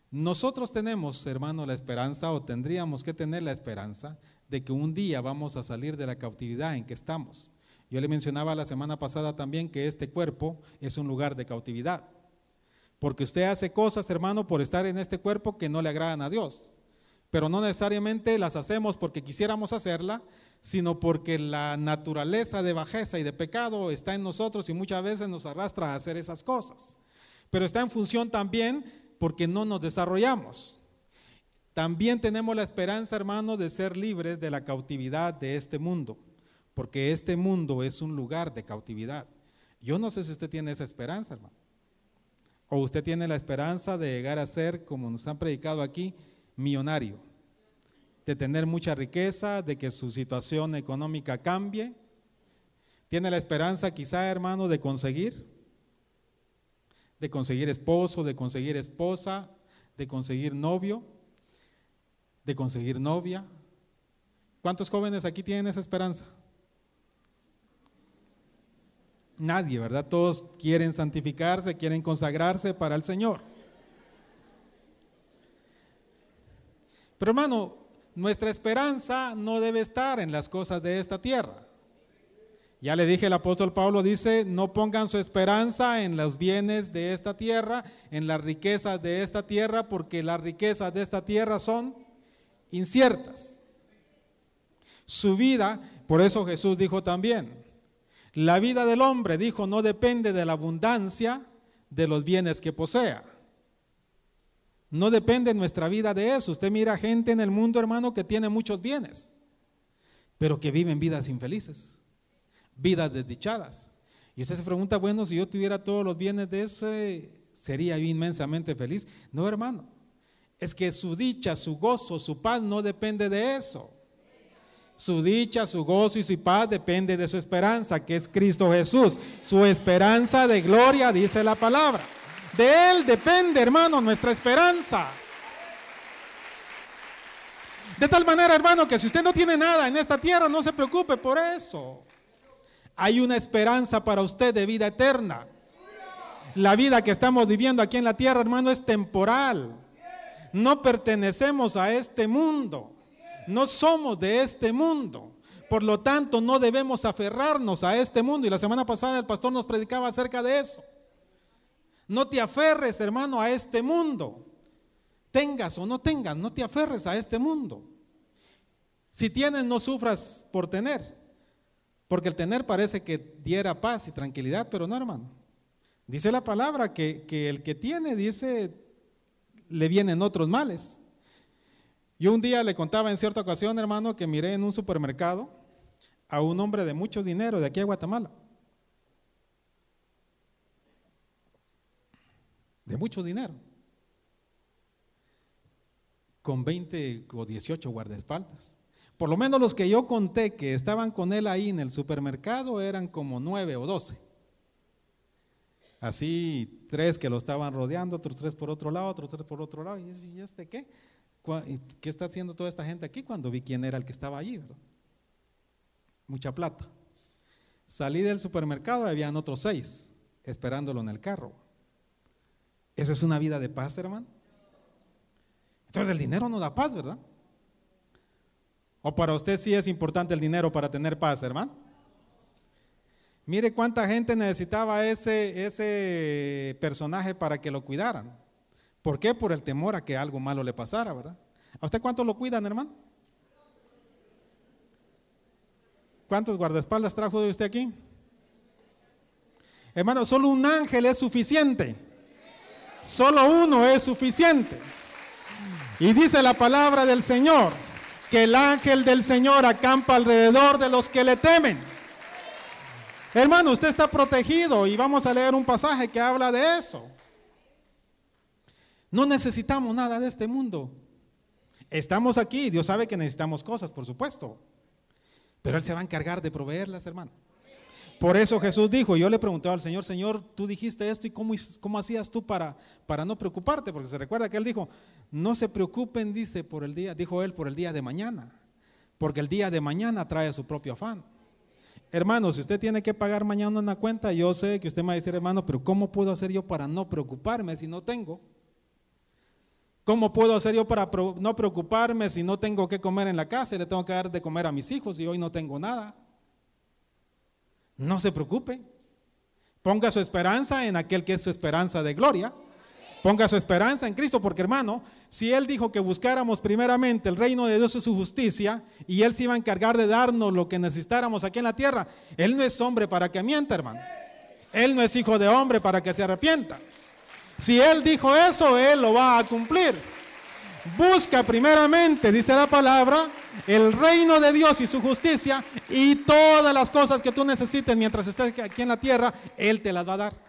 Nosotros tenemos, hermano, la esperanza, o tendríamos que tener la esperanza, de que un día vamos a salir de la cautividad en que estamos. Yo le mencionaba la semana pasada también que este cuerpo es un lugar de cautividad. Porque usted hace cosas, hermano, por estar en este cuerpo que no le agradan a Dios. pero no necesariamente las hacemos porque quisiéramos hacerla, sino porque la naturaleza de bajeza y de pecado está en nosotros y muchas veces nos arrastra a hacer esas cosas. Pero está en función también porque no nos desarrollamos. También tenemos la esperanza, hermano, de ser libres de la cautividad de este mundo, porque este mundo es un lugar de cautividad. Yo no sé si usted tiene esa esperanza, hermano, o usted tiene la esperanza de llegar a ser, como nos han predicado aquí, millonario, de tener mucha riqueza, de que su situación económica cambie. Tiene la esperanza quizá, hermano, de conseguir esposo, de conseguir esposa, de conseguir novio, de conseguir novia. ¿Cuántos jóvenes aquí tienen esa esperanza? Nadie, ¿verdad? Todos quieren santificarse, quieren consagrarse para el Señor. Pero hermano, nuestra esperanza no debe estar en las cosas de esta tierra. Ya le dije, el apóstol Pablo dice, no pongan su esperanza en los bienes de esta tierra, en las riquezas de esta tierra, porque las riquezas de esta tierra son inciertas. Su vida, por eso Jesús dijo también, la vida del hombre, dijo, no depende de la abundancia de los bienes que posea. No depende nuestra vida de eso. Usted mira gente en el mundo, hermano, que tiene muchos bienes, pero que viven vidas infelices, vidas desdichadas. Y usted se pregunta, bueno, si yo tuviera todos los bienes de ese, ¿sería yo inmensamente feliz? No, hermano, es que su dicha, su gozo, su paz no depende de eso. Su dicha, su gozo y su paz depende de su esperanza, que es Cristo Jesús. Su esperanza de gloria, dice la palabra. De Él depende, hermano, nuestra esperanza. De tal manera, hermano, que si usted no tiene nada en esta tierra, no se preocupe por eso. Hay una esperanza para usted de vida eterna. La vida que estamos viviendo aquí en la tierra, hermano, es temporal. No pertenecemos a este mundo. No somos de este mundo. Por lo tanto, no debemos aferrarnos a este mundo. Y la semana pasada el pastor nos predicaba acerca de eso. No te aferres, hermano, a este mundo. Tengas o no tengas, no te aferres a este mundo. Si tienes, no sufras por tener. Porque el tener parece que diera paz y tranquilidad, pero no, hermano. Dice la palabra que el que tiene, dice, le vienen otros males. Yo un día le contaba en cierta ocasión, hermano, que miré en un supermercado a un hombre de mucho dinero de aquí a Guatemala. De mucho dinero. Con 20 o 18 guardaespaldas. Por lo menos los que yo conté que estaban con él ahí en el supermercado eran como 9 o 12. Así 3 que lo estaban rodeando, otros 3 por otro lado, otros 3 por otro lado. ¿Y este qué? ¿Qué está haciendo toda esta gente aquí? Cuando vi quién era el que estaba allí, ¿verdad? Mucha plata. Salí del supermercado y habían otros 6 esperándolo en el carro. ¿Esa es una vida de paz, hermano? Entonces el dinero no da paz, ¿verdad? ¿O para usted sí es importante el dinero para tener paz, hermano? Mire cuánta gente necesitaba ese personaje para que lo cuidaran. ¿Por qué? Por el temor a que algo malo le pasara, ¿verdad? ¿A usted cuánto lo cuidan, hermano? ¿Cuántos guardaespaldas trajo de usted aquí? Hermano, solo un ángel es suficiente. Solo uno es suficiente. Y dice la palabra del Señor, que el ángel del Señor acampa alrededor de los que le temen. Hermano, usted está protegido y vamos a leer un pasaje que habla de eso. No necesitamos nada de este mundo. Estamos aquí, Dios sabe que necesitamos cosas, por supuesto, pero Él se va a encargar de proveerlas, hermano. Por eso Jesús dijo, yo le pregunté al Señor, Señor, tú dijiste esto y cómo hacías tú para no preocuparte, porque se recuerda que Él dijo, no se preocupen, dice, por el día, dijo Él, por el día de mañana, porque el día de mañana trae su propio afán. Hermano, si usted tiene que pagar mañana una cuenta, yo sé que usted me va a decir, hermano, pero ¿cómo puedo hacer yo para no preocuparme si no tengo? ¿Cómo puedo hacer yo para no preocuparme si no tengo que comer en la casa y le tengo que dar de comer a mis hijos y hoy no tengo nada? No se preocupe. Ponga su esperanza en aquel que es su esperanza de gloria. Ponga su esperanza en Cristo, porque hermano, si Él dijo que buscáramos primeramente el reino de Dios y su justicia, y Él se iba a encargar de darnos lo que necesitáramos aquí en la tierra, Él no es hombre para que mienta, hermano. Él no es hijo de hombre para que se arrepienta. Si Él dijo eso, Él lo va a cumplir. Busca primeramente, dice la palabra, el reino de Dios y su justicia, y todas las cosas que tú necesites mientras estés aquí en la tierra, Él te las va a dar.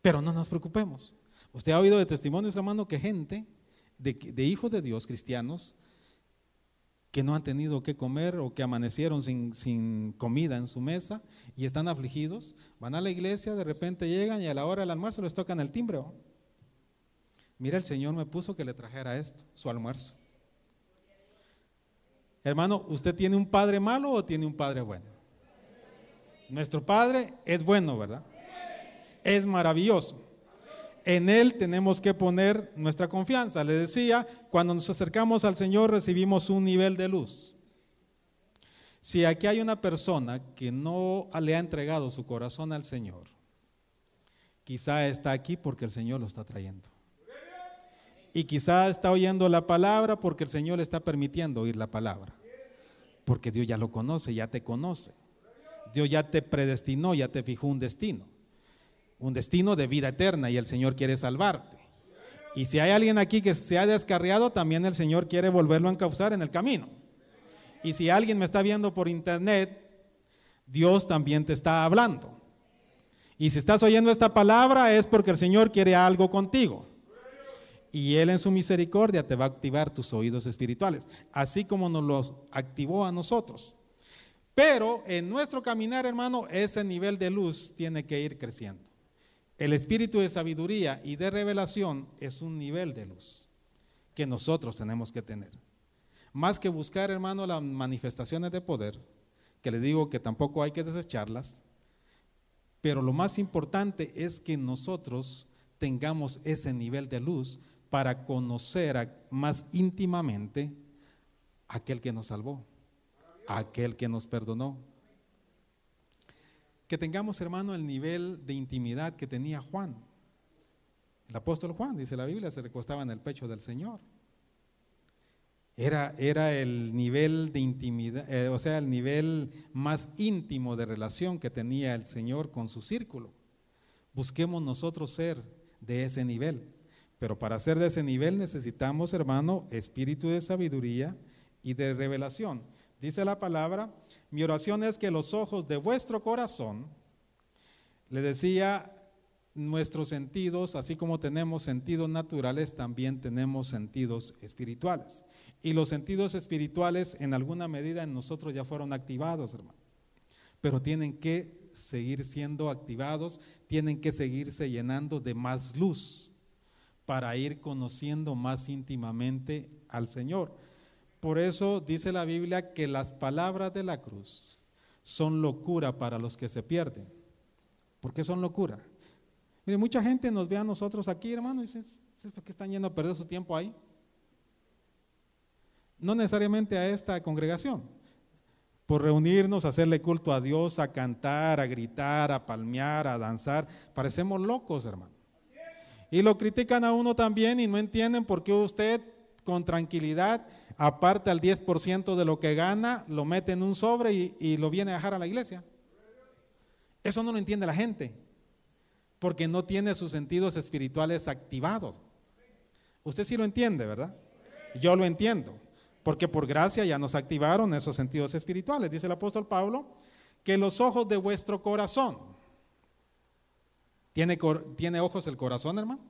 Pero no nos preocupemos. Usted ha oído de testimonios, hermano, que gente de hijos de Dios, cristianos, que no han tenido que comer o que amanecieron sin comida en su mesa y están afligidos, van a la iglesia, de repente llegan y a la hora del almuerzo les tocan el timbre. ¿Oh? Mira, el Señor me puso que le trajera esto, su almuerzo. Hermano, ¿usted tiene un padre malo o tiene un padre bueno? Nuestro Padre es bueno, ¿verdad? Es maravilloso. En Él tenemos que poner nuestra confianza. Le decía, cuando nos acercamos al Señor recibimos un nivel de luz. Si aquí hay una persona que no le ha entregado su corazón al Señor, quizá está aquí porque el Señor lo está trayendo. Y quizá está oyendo la palabra porque el Señor le está permitiendo oír la palabra. Porque Dios ya lo conoce, ya te conoce. Dios ya te predestinó, ya te fijó un destino de vida eterna, y el Señor quiere salvarte. Y si hay alguien aquí que se ha descarriado, también el Señor quiere volverlo a encauzar en el camino. Y si alguien me está viendo por internet, Dios también te está hablando. Y si estás oyendo esta palabra es porque el Señor quiere algo contigo. Y Él en su misericordia te va a activar tus oídos espirituales, así como nos los activó a nosotros. Pero en nuestro caminar, hermano, ese nivel de luz tiene que ir creciendo. El espíritu de sabiduría y de revelación es un nivel de luz que nosotros tenemos que tener. Más que buscar, hermano, las manifestaciones de poder, que le digo que tampoco hay que desecharlas, pero lo más importante es que nosotros tengamos ese nivel de luz para conocer más íntimamente a aquel que nos salvó, a aquel que nos perdonó. Que tengamos, hermano, el nivel de intimidad que tenía Juan. El apóstol Juan, dice la Biblia, se recostaba en el pecho del Señor. Era el nivel de intimidad, o sea, el nivel más íntimo de relación que tenía el Señor con su círculo. Busquemos nosotros ser de ese nivel. Pero para ser de ese nivel necesitamos, hermano, espíritu de sabiduría y de revelación. Dice la palabra, mi oración es que los ojos de vuestro corazón, le decía, nuestros sentidos, así como tenemos sentidos naturales, también tenemos sentidos espirituales. Y los sentidos espirituales en alguna medida en nosotros ya fueron activados, hermano. Pero tienen que seguir siendo activados, tienen que seguirse llenando de más luz para ir conociendo más íntimamente al Señor. Por eso dice la Biblia que las palabras de la cruz son locura para los que se pierden. ¿Por qué son locura? Mire, mucha gente nos ve a nosotros aquí, hermano, y dice, ¿por qué están yendo a perder su tiempo ahí? No necesariamente a esta congregación, por reunirnos, a hacerle culto a Dios, a cantar, a gritar, a palmear, a danzar. Parecemos locos, hermano. Y lo critican a uno también y no entienden por qué usted con tranquilidad aparta el 10% de lo que gana, lo mete en un sobre y lo viene a dejar a la iglesia. Eso no lo entiende la gente, porque no tiene sus sentidos espirituales activados. Usted sí lo entiende, ¿verdad? Yo lo entiendo, porque por gracia ya nos activaron esos sentidos espirituales. Dice el apóstol Pablo, que los ojos de vuestro corazón, ¿tiene ojos el corazón, hermano?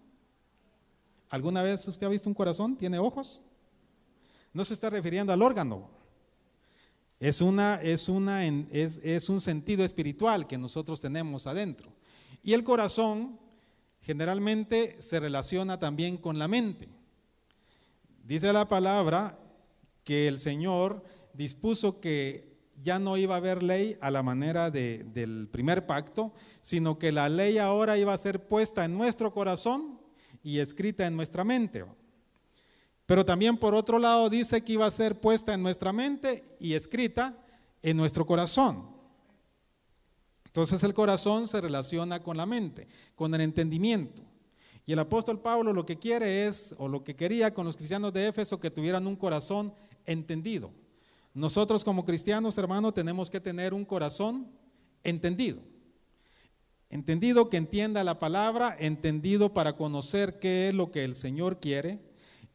¿Alguna vez usted ha visto un corazón? ¿Tiene ojos? No se está refiriendo al órgano. Es un sentido espiritual que nosotros tenemos adentro. Y el corazón generalmente se relaciona también con la mente. Dice la palabra que el Señor dispuso que ya no iba a haber ley a la manera del primer pacto, sino que la ley ahora iba a ser puesta en nuestro corazón y escrita en nuestra mente. Pero también por otro lado dice que iba a ser puesta en nuestra mente y escrita en nuestro corazón. Entonces el corazón se relaciona con la mente, con el entendimiento. Y el apóstol Pablo lo que quiere es, o lo que quería con los cristianos de Éfeso, que tuvieran un corazón entendido. Nosotros como cristianos, hermano, tenemos que tener un corazón entendido. Entendido, que entienda la palabra, entendido para conocer qué es lo que el Señor quiere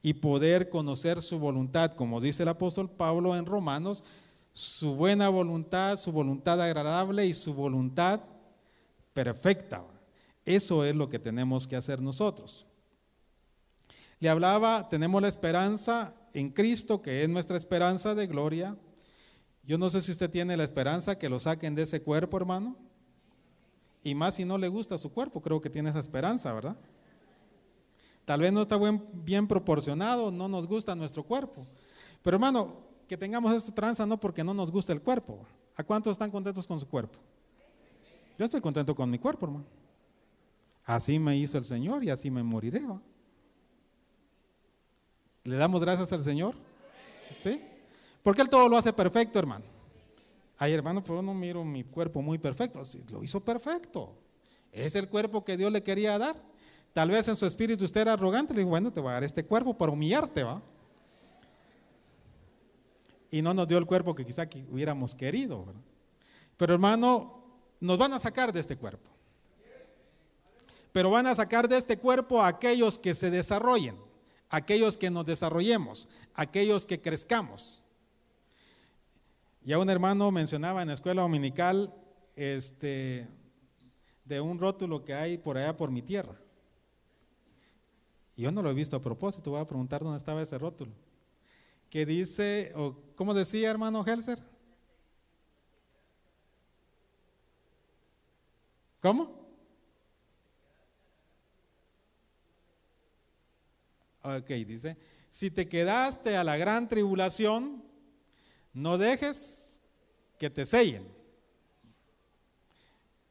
y poder conocer su voluntad, como dice el apóstol Pablo en Romanos, su buena voluntad, su voluntad agradable y su voluntad perfecta. Eso es lo que tenemos que hacer nosotros. Le hablaba, tenemos la esperanza en Cristo, que es nuestra esperanza de gloria. Yo no sé si usted tiene la esperanza que lo saquen de ese cuerpo, hermano. Y más si no le gusta su cuerpo, creo que tiene esa esperanza, ¿verdad? Tal vez no está bien proporcionado, no nos gusta nuestro cuerpo. Pero hermano, que tengamos esta esperanza no porque no nos gusta el cuerpo. ¿A cuántos están contentos con su cuerpo? Yo estoy contento con mi cuerpo, hermano. Así me hizo el Señor y así me moriré, ¿va? ¿Le damos gracias al Señor? ¿Sí? Porque Él todo lo hace perfecto, hermano. Ay, hermano, pero no miro mi cuerpo muy perfecto. Sí, lo hizo perfecto. Es el cuerpo que Dios le quería dar. Tal vez en su espíritu usted era arrogante. Le dijo, bueno, te voy a dar este cuerpo para humillarte, ¿va? Y no nos dio el cuerpo que quizá que hubiéramos querido, ¿verdad? Pero hermano, nos van a sacar de este cuerpo. Pero van a sacar de este cuerpo a aquellos que se desarrollen, aquellos que nos desarrollemos, aquellos que crezcamos. Ya un hermano mencionaba en la escuela dominical de un rótulo que hay por allá por mi tierra. Yo no lo he visto a propósito, voy a preguntar dónde estaba ese rótulo. Que dice, o ¿cómo decía, hermano Helser? ¿Cómo? Ok, dice, si te quedaste a la gran tribulación, no dejes que te sellen.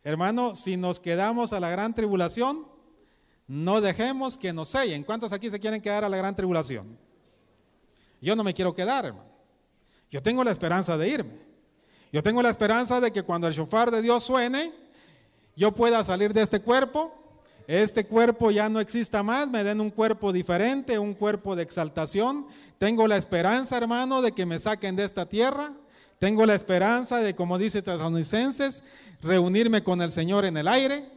Hermano, si nos quedamos a la gran tribulación, no dejemos que nos sellen. ¿Cuántos aquí se quieren quedar a la gran tribulación? Yo no me quiero quedar, hermano. Yo tengo la esperanza de irme. Yo tengo la esperanza de que cuando el shofar de Dios suene, yo pueda salir de este cuerpo ya no exista más, me den un cuerpo diferente, un cuerpo de exaltación. Tengo la esperanza, hermano, de que me saquen de esta tierra. Tengo la esperanza de, como dice Tesalonicenses, reunirme con el Señor en el aire.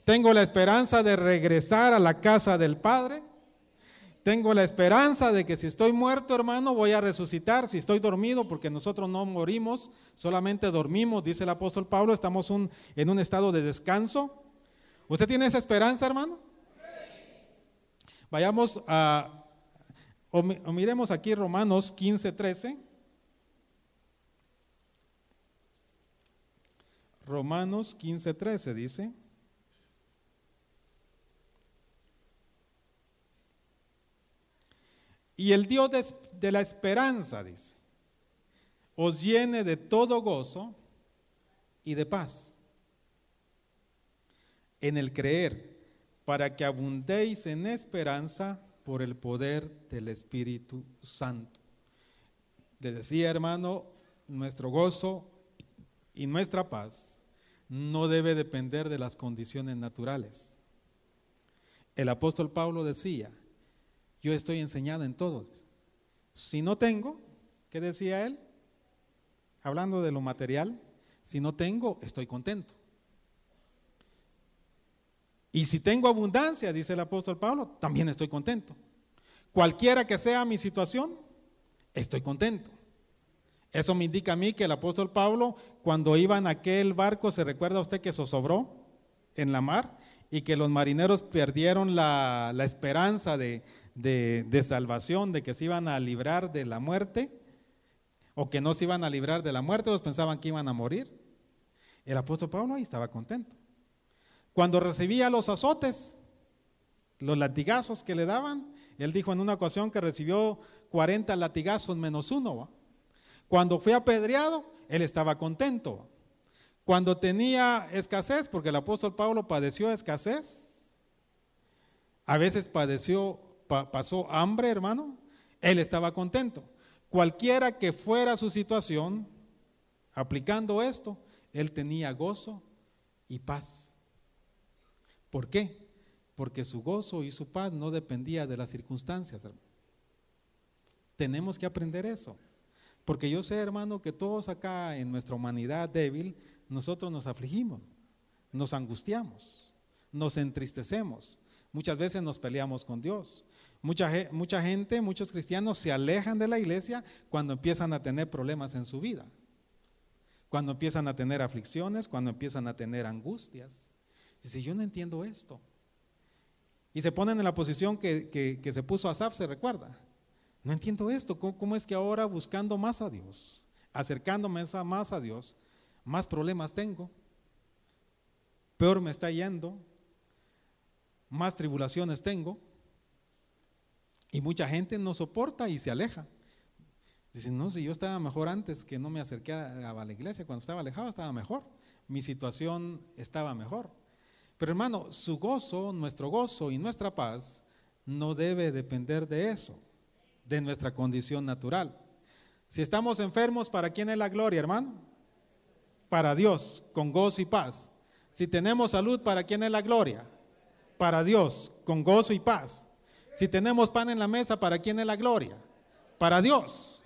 Tengo la esperanza de regresar a la casa del Padre. Tengo la esperanza de que si estoy muerto, hermano, voy a resucitar. Si estoy dormido, porque nosotros no morimos, solamente dormimos, dice el apóstol Pablo, estamos en un estado de descanso. ¿Usted tiene esa esperanza, hermano? Vayamos o miremos aquí Romanos 15:13. Romanos 15:13 dice: y el Dios de la esperanza, dice, os llene de todo gozo y de paz en el creer, para que abundéis en esperanza por el poder del Espíritu Santo. Le decía, hermano, nuestro gozo y nuestra paz no debe depender de las condiciones naturales. El apóstol Pablo decía, yo estoy enseñado en todo. Si no tengo, ¿qué decía él? Hablando de lo material, si no tengo, estoy contento. Y si tengo abundancia, dice el apóstol Pablo, también estoy contento. Cualquiera que sea mi situación, estoy contento. Eso me indica a mí que el apóstol Pablo, cuando iba en aquel barco, ¿se recuerda usted que zozobró en la mar? Y que los marineros perdieron la esperanza de salvación, de que se iban a librar de la muerte, o que no se iban a librar de la muerte, ellos pensaban que iban a morir. El apóstol Pablo ahí estaba contento. Cuando recibía los azotes, los latigazos que le daban, él dijo en una ocasión que recibió 40 latigazos menos uno, ¿va? Cuando fue apedreado, él estaba contento. Cuando tenía escasez, porque el apóstol Pablo padeció escasez, a veces pasó hambre, hermano, él estaba contento. Cualquiera que fuera su situación, aplicando esto, él tenía gozo y paz. ¿Por qué? Porque su gozo y su paz no dependía de las circunstancias, hermano. Tenemos que aprender eso. Porque yo sé, hermano, que todos acá en nuestra humanidad débil, nosotros nos afligimos, nos angustiamos, nos entristecemos. Muchas veces nos peleamos con Dios. Mucha gente, muchos cristianos se alejan de la iglesia cuando empiezan a tener problemas en su vida. Cuando empiezan a tener aflicciones, cuando empiezan a tener angustias. Dice, yo no entiendo esto. Y se ponen en la posición que se puso Asaf, ¿se recuerda? No entiendo esto. ¿Cómo es que ahora buscando más a Dios, acercándome más a Dios, más problemas tengo? Peor me está yendo, más tribulaciones tengo. Y mucha gente no soporta y se aleja. Dicen, no, si yo estaba mejor antes que no me acerqué a la iglesia, cuando estaba alejado estaba mejor, mi situación estaba mejor. Pero hermano, su gozo, nuestro gozo y nuestra paz no debe depender de eso, de nuestra condición natural. Si estamos enfermos, ¿para quién es la gloria, hermano? Para Dios, con gozo y paz. Si tenemos salud, ¿para quién es la gloria? Para Dios, con gozo y paz. Si tenemos pan en la mesa, ¿para quién es la gloria? Para Dios.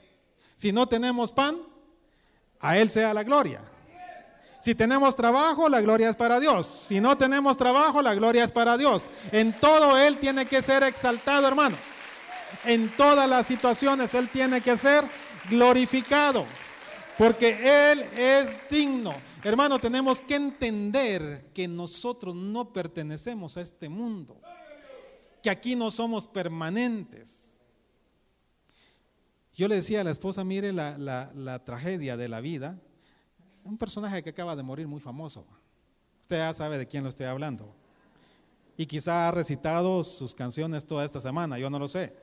Si no tenemos pan, a Él sea la gloria. Si tenemos trabajo, la gloria es para Dios. Si no tenemos trabajo, la gloria es para Dios. En todo Él tiene que ser exaltado, hermano. En todas las situaciones Él tiene que ser glorificado, porque Él es digno. Hermano, tenemos que entender que nosotros no pertenecemos a este mundo, que aquí no somos permanentes. Yo le decía a la esposa, mire la tragedia de la vida. Un personaje que acaba de morir muy famoso. Usted ya sabe de quién lo estoy hablando. Y quizá ha recitado sus canciones toda esta semana, yo no lo sé.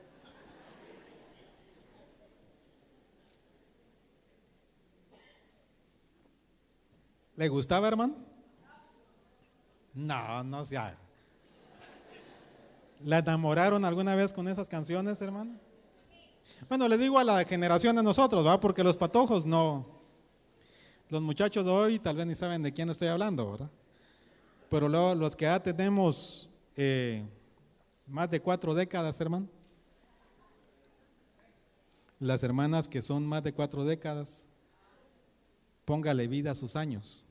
¿Le gustaba, hermano? No, no se haga. ¿La enamoraron alguna vez con esas canciones, hermano? Bueno, le digo a la generación de nosotros, ¿verdad? Porque los patojos no. Los muchachos de hoy tal vez ni saben de quién estoy hablando, ¿verdad? Pero luego, los que ya tenemos más de 4 décadas, hermano. Las hermanas que son más de 4 décadas, póngale vida a sus años.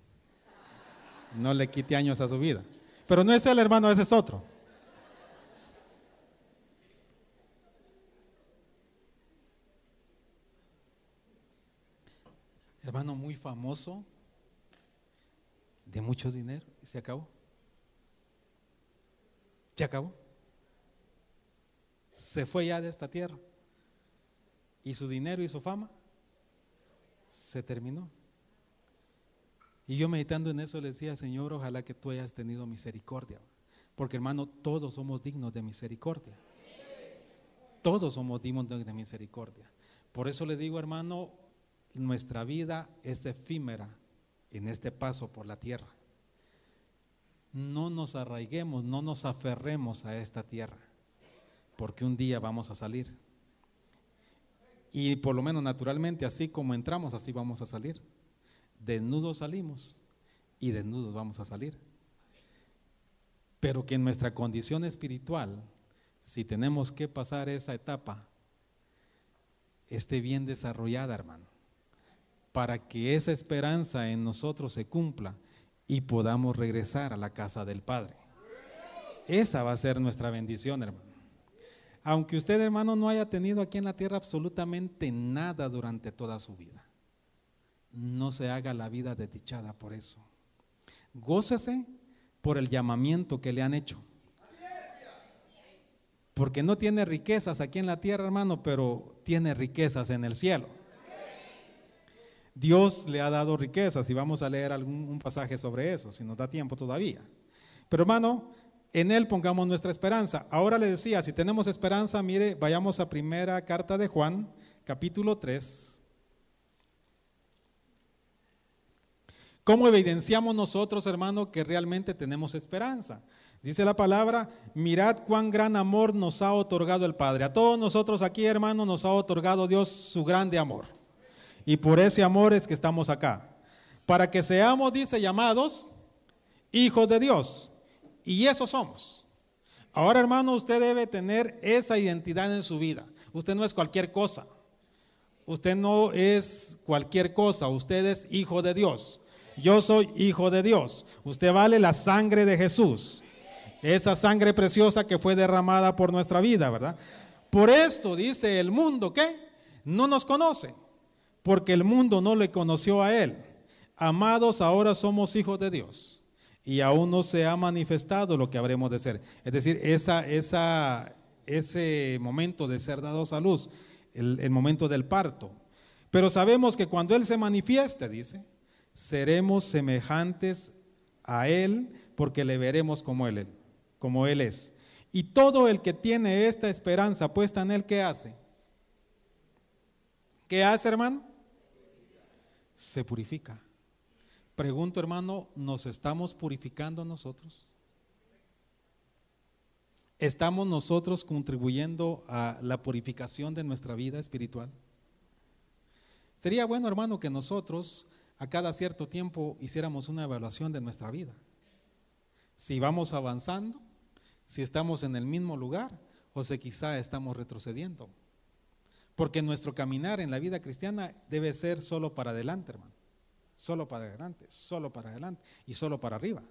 No le quite años a su vida. Pero no es él, hermano, ese es otro. Hermano muy famoso, de mucho dinero, y se acabó. Se acabó. Se fue ya de esta tierra. Y su dinero y su fama se terminó. Y yo meditando en eso le decía, Señor, ojalá que tú hayas tenido misericordia. Porque hermano, todos somos dignos de misericordia. Todos somos dignos de misericordia. Por eso le digo, hermano, nuestra vida es efímera en este paso por la tierra. No nos arraiguemos, no nos aferremos a esta tierra, porque un día vamos a salir. Y por lo menos naturalmente, así como entramos, así vamos a salir. Desnudos salimos y desnudos vamos a salir. Pero que en nuestra condición espiritual, si tenemos que pasar esa etapa, esté bien desarrollada, hermano, para que esa esperanza en nosotros se cumpla y podamos regresar a la casa del Padre. Esa va a ser nuestra bendición, hermano. Aunque usted, hermano, no haya tenido aquí en la tierra absolutamente nada durante toda su vida, no se haga la vida desdichada por eso. Gócese por el llamamiento que le han hecho. Porque no tiene riquezas aquí en la tierra, hermano, pero tiene riquezas en el cielo. Dios le ha dado riquezas y vamos a leer un pasaje sobre eso, si nos da tiempo todavía. Pero hermano, en Él pongamos nuestra esperanza. Ahora le decía, si tenemos esperanza, mire, vayamos a primera carta de Juan, capítulo 3. ¿Cómo evidenciamos nosotros, hermano, que realmente tenemos esperanza? Dice la palabra, mirad cuán gran amor nos ha otorgado el Padre. A todos nosotros aquí, hermano, nos ha otorgado Dios su grande amor. Y por ese amor es que estamos acá. para que seamos, dice, llamados hijos de Dios. Y eso somos. Ahora, hermano, usted debe tener esa identidad en su vida. Usted no es cualquier cosa. Usted no es cualquier cosa. Usted es hijo de Dios. Yo soy hijo de Dios. Usted vale la sangre de Jesús. Esa sangre preciosa que fue derramada por nuestra vida, ¿verdad? Por eso dice el mundo que no nos conoce, porque el mundo no le conoció a Él. Amados, ahora somos hijos de Dios y aún no se ha manifestado lo que habremos de ser. Es decir, ese momento de ser dados a luz, el momento del parto. Pero sabemos que cuando Él se manifieste, dice, seremos semejantes a Él porque le veremos como Él es. Y todo el que tiene esta esperanza puesta en Él, ¿qué hace? ¿Qué hace, hermano? Se purifica. Pregunto, hermano, ¿nos estamos purificando nosotros? ¿Estamos nosotros contribuyendo a la purificación de nuestra vida espiritual? Sería bueno, hermano, que nosotros a cada cierto tiempo hiciéramos una evaluación de nuestra vida. Si vamos avanzando, si estamos en el mismo lugar o si quizá estamos retrocediendo. Porque nuestro caminar en la vida cristiana debe ser solo para adelante, hermano. Solo para adelante, solo para adelante y solo para arriba.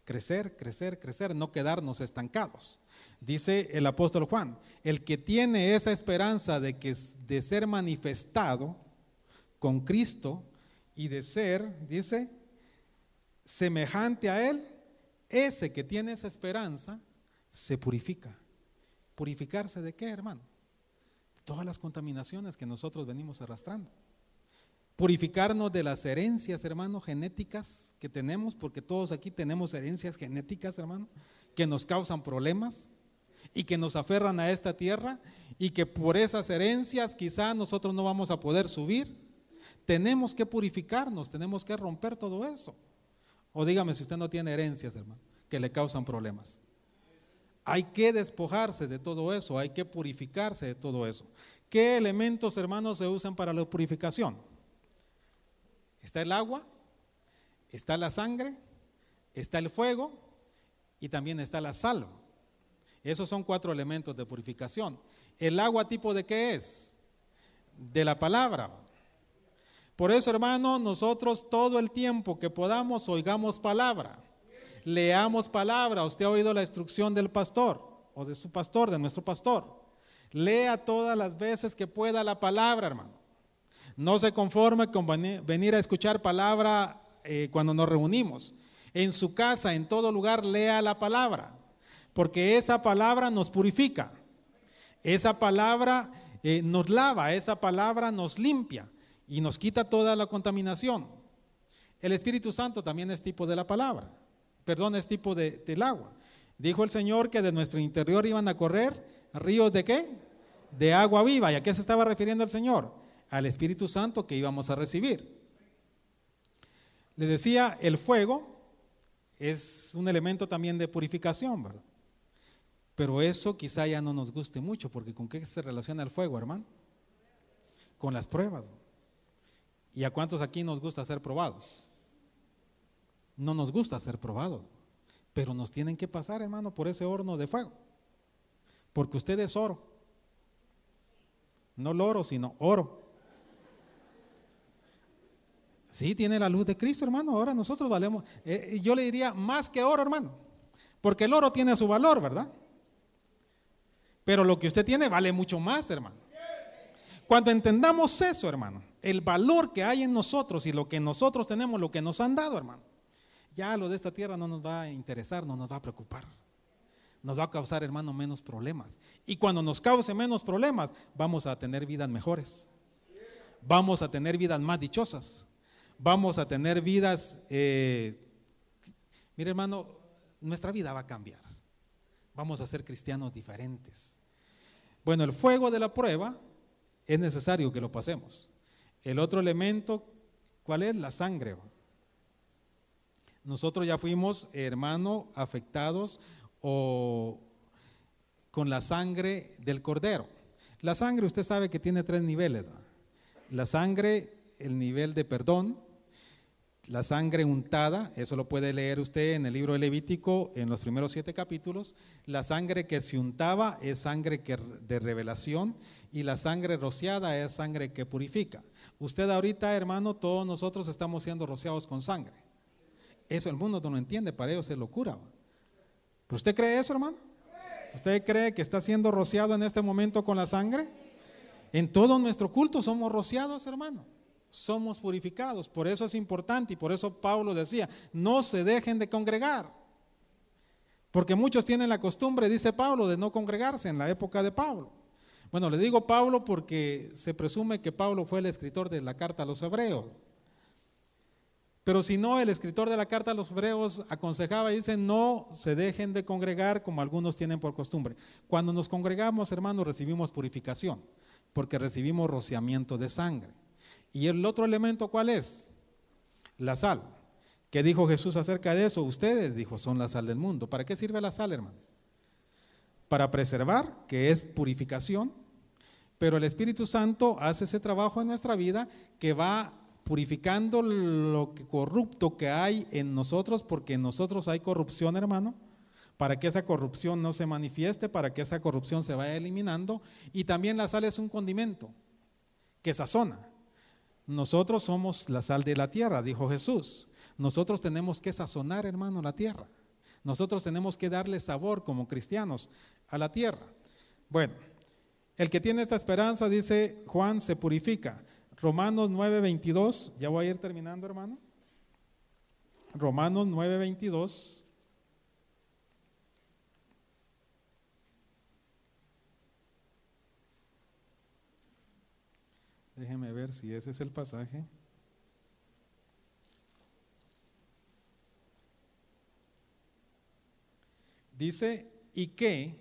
Crecer, crecer, crecer, no quedarnos estancados. Dice el apóstol Juan, el que tiene esa esperanza de ser manifestado con Cristo y de ser, dice, semejante a Él, ese que tiene esa esperanza se purifica. ¿Purificarse de qué, hermano? Todas las contaminaciones que nosotros venimos arrastrando. Purificarnos de las herencias, hermano, genéticas que tenemos, porque todos aquí tenemos herencias genéticas, hermano, que nos causan problemas y que nos aferran a esta tierra y que por esas herencias quizá nosotros no vamos a poder subir. Tenemos que purificarnos, tenemos que romper todo eso. O dígame si usted no tiene herencias, hermano, que le causan problemas. Hay que despojarse de todo eso, hay que purificarse de todo eso. ¿Qué elementos, hermanos, se usan para la purificación? Está el agua, está la sangre, está el fuego y también está la sal. Esos son 4 elementos de purificación. ¿El agua tipo de qué es? De la palabra. Por eso, hermano, nosotros todo el tiempo que podamos oigamos palabra, leamos palabra. Usted ha oído la instrucción del pastor o de su pastor, de nuestro pastor. Lea todas las veces que pueda la palabra, hermano. No se conforme con venir a escuchar palabra cuando nos reunimos. En su casa, en todo lugar, lea la palabra, porque esa palabra nos purifica. Esa palabra nos lava, esa palabra nos limpia y nos quita toda la contaminación. El Espíritu Santo también es tipo de la palabra, es tipo del agua. Dijo el Señor que de nuestro interior iban a correr ríos de ¿qué? De agua viva. ¿Y a qué se estaba refiriendo el Señor? Al Espíritu Santo que íbamos a recibir. Le decía, el fuego es un elemento también de purificación, ¿verdad? Pero eso quizá ya no nos guste mucho, porque ¿con qué se relaciona el fuego, hermano? Con las pruebas. ¿Y a cuántos aquí nos gusta ser probados? No nos gusta ser probados, pero nos tienen que pasar, hermano, por ese horno de fuego, porque usted es oro. No loro, sino oro. Sí, tiene la luz de Cristo, hermano. Ahora nosotros valemos, yo le diría más que oro, hermano, porque el oro tiene su valor, ¿verdad? Pero lo que usted tiene vale mucho más, hermano. Cuando entendamos eso, hermano, el valor que hay en nosotros y lo que nosotros tenemos, lo que nos han dado, hermano, ya lo de esta tierra no nos va a interesar, no nos va a preocupar. Nos va a causar, hermano, menos problemas. Y cuando nos cause menos problemas, vamos a tener vidas mejores. Vamos a tener vidas más dichosas. Vamos a tener vidas, mire, hermano, nuestra vida va a cambiar. Vamos a ser cristianos diferentes. Bueno, el fuego de la prueba es necesario que lo pasemos. El otro elemento, ¿cuál es? La sangre. Nosotros ya fuimos, hermano, afectados con la sangre del cordero. La sangre, usted sabe que tiene 3 niveles, ¿verdad? La sangre, el nivel de perdón, la sangre untada, eso lo puede leer usted en el libro de Levítico, en los primeros 7 capítulos. La sangre que se untaba es sangre de revelación, y la sangre rociada es sangre que purifica. Usted ahorita, hermano, todos nosotros estamos siendo rociados con sangre. Eso el mundo no lo entiende, para ellos es locura. ¿Pero usted cree eso, hermano? ¿Usted cree que está siendo rociado en este momento con la sangre? En todo nuestro culto somos rociados, hermano. Somos purificados. Por eso es importante, y por eso Pablo decía, no se dejen de congregar. Porque muchos tienen la costumbre, dice Pablo, de no congregarse en la época de Pablo. Bueno, le digo Pablo porque se presume que Pablo fue el escritor de la carta a los hebreos. Pero si no, el escritor de la carta a los hebreos aconsejaba y dice, no se dejen de congregar como algunos tienen por costumbre. Cuando nos congregamos, hermanos, recibimos purificación, porque recibimos rociamiento de sangre. Y el otro elemento, ¿cuál es? La sal. ¿Qué dijo Jesús acerca de eso? Ustedes, dijo, son la sal del mundo. ¿Para qué sirve la sal, hermano? Para preservar, que es purificación, pero el Espíritu Santo hace ese trabajo en nuestra vida que va purificando lo corrupto que hay en nosotros, porque en nosotros hay corrupción, hermano, para que esa corrupción no se manifieste, para que esa corrupción se vaya eliminando. Y también la sal es un condimento que sazona. Nosotros somos la sal de la tierra, dijo Jesús. Nosotros tenemos que sazonar, hermano, la tierra. Nosotros tenemos que darle sabor como cristianos a la tierra. Bueno, el que tiene esta esperanza, dice Juan, se purifica. Romanos 9:22, ya voy a ir terminando, hermano. Romanos 9:22. Déjeme ver si ese es el pasaje. Dice, y que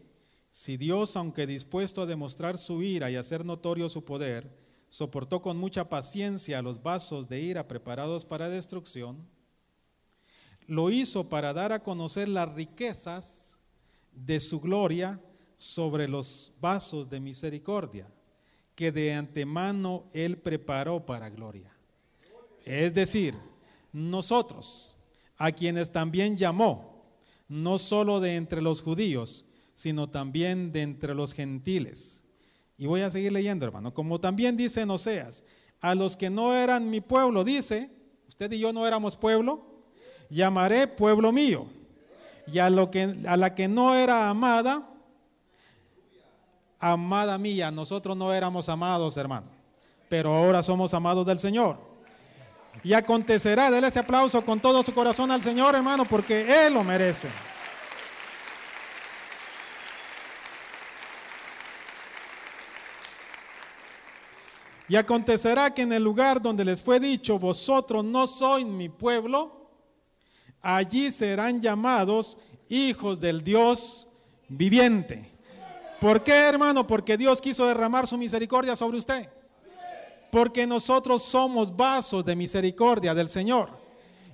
si Dios, aunque dispuesto a demostrar su ira y hacer notorio su poder, soportó con mucha paciencia los vasos de ira preparados para destrucción, lo hizo para dar a conocer las riquezas de su gloria sobre los vasos de misericordia, que de antemano Él preparó para gloria. Es decir, nosotros, a quienes también llamó, no solo de entre los judíos, sino también de entre los gentiles. Y voy a seguir leyendo, hermano. Como también dice en Oseas, a los que no eran mi pueblo, dice, usted y yo no éramos pueblo, llamaré pueblo mío. Y a la que no era amada, amada mía. Nosotros no éramos amados, hermano, pero ahora somos amados del Señor. Y acontecerá, déle ese aplauso con todo su corazón al Señor, hermano, porque Él lo merece. Y acontecerá que en el lugar donde les fue dicho, vosotros no sois mi pueblo, allí serán llamados hijos del Dios viviente. ¿Por qué, hermano? Porque Dios quiso derramar su misericordia sobre usted. Porque nosotros somos vasos de misericordia del Señor.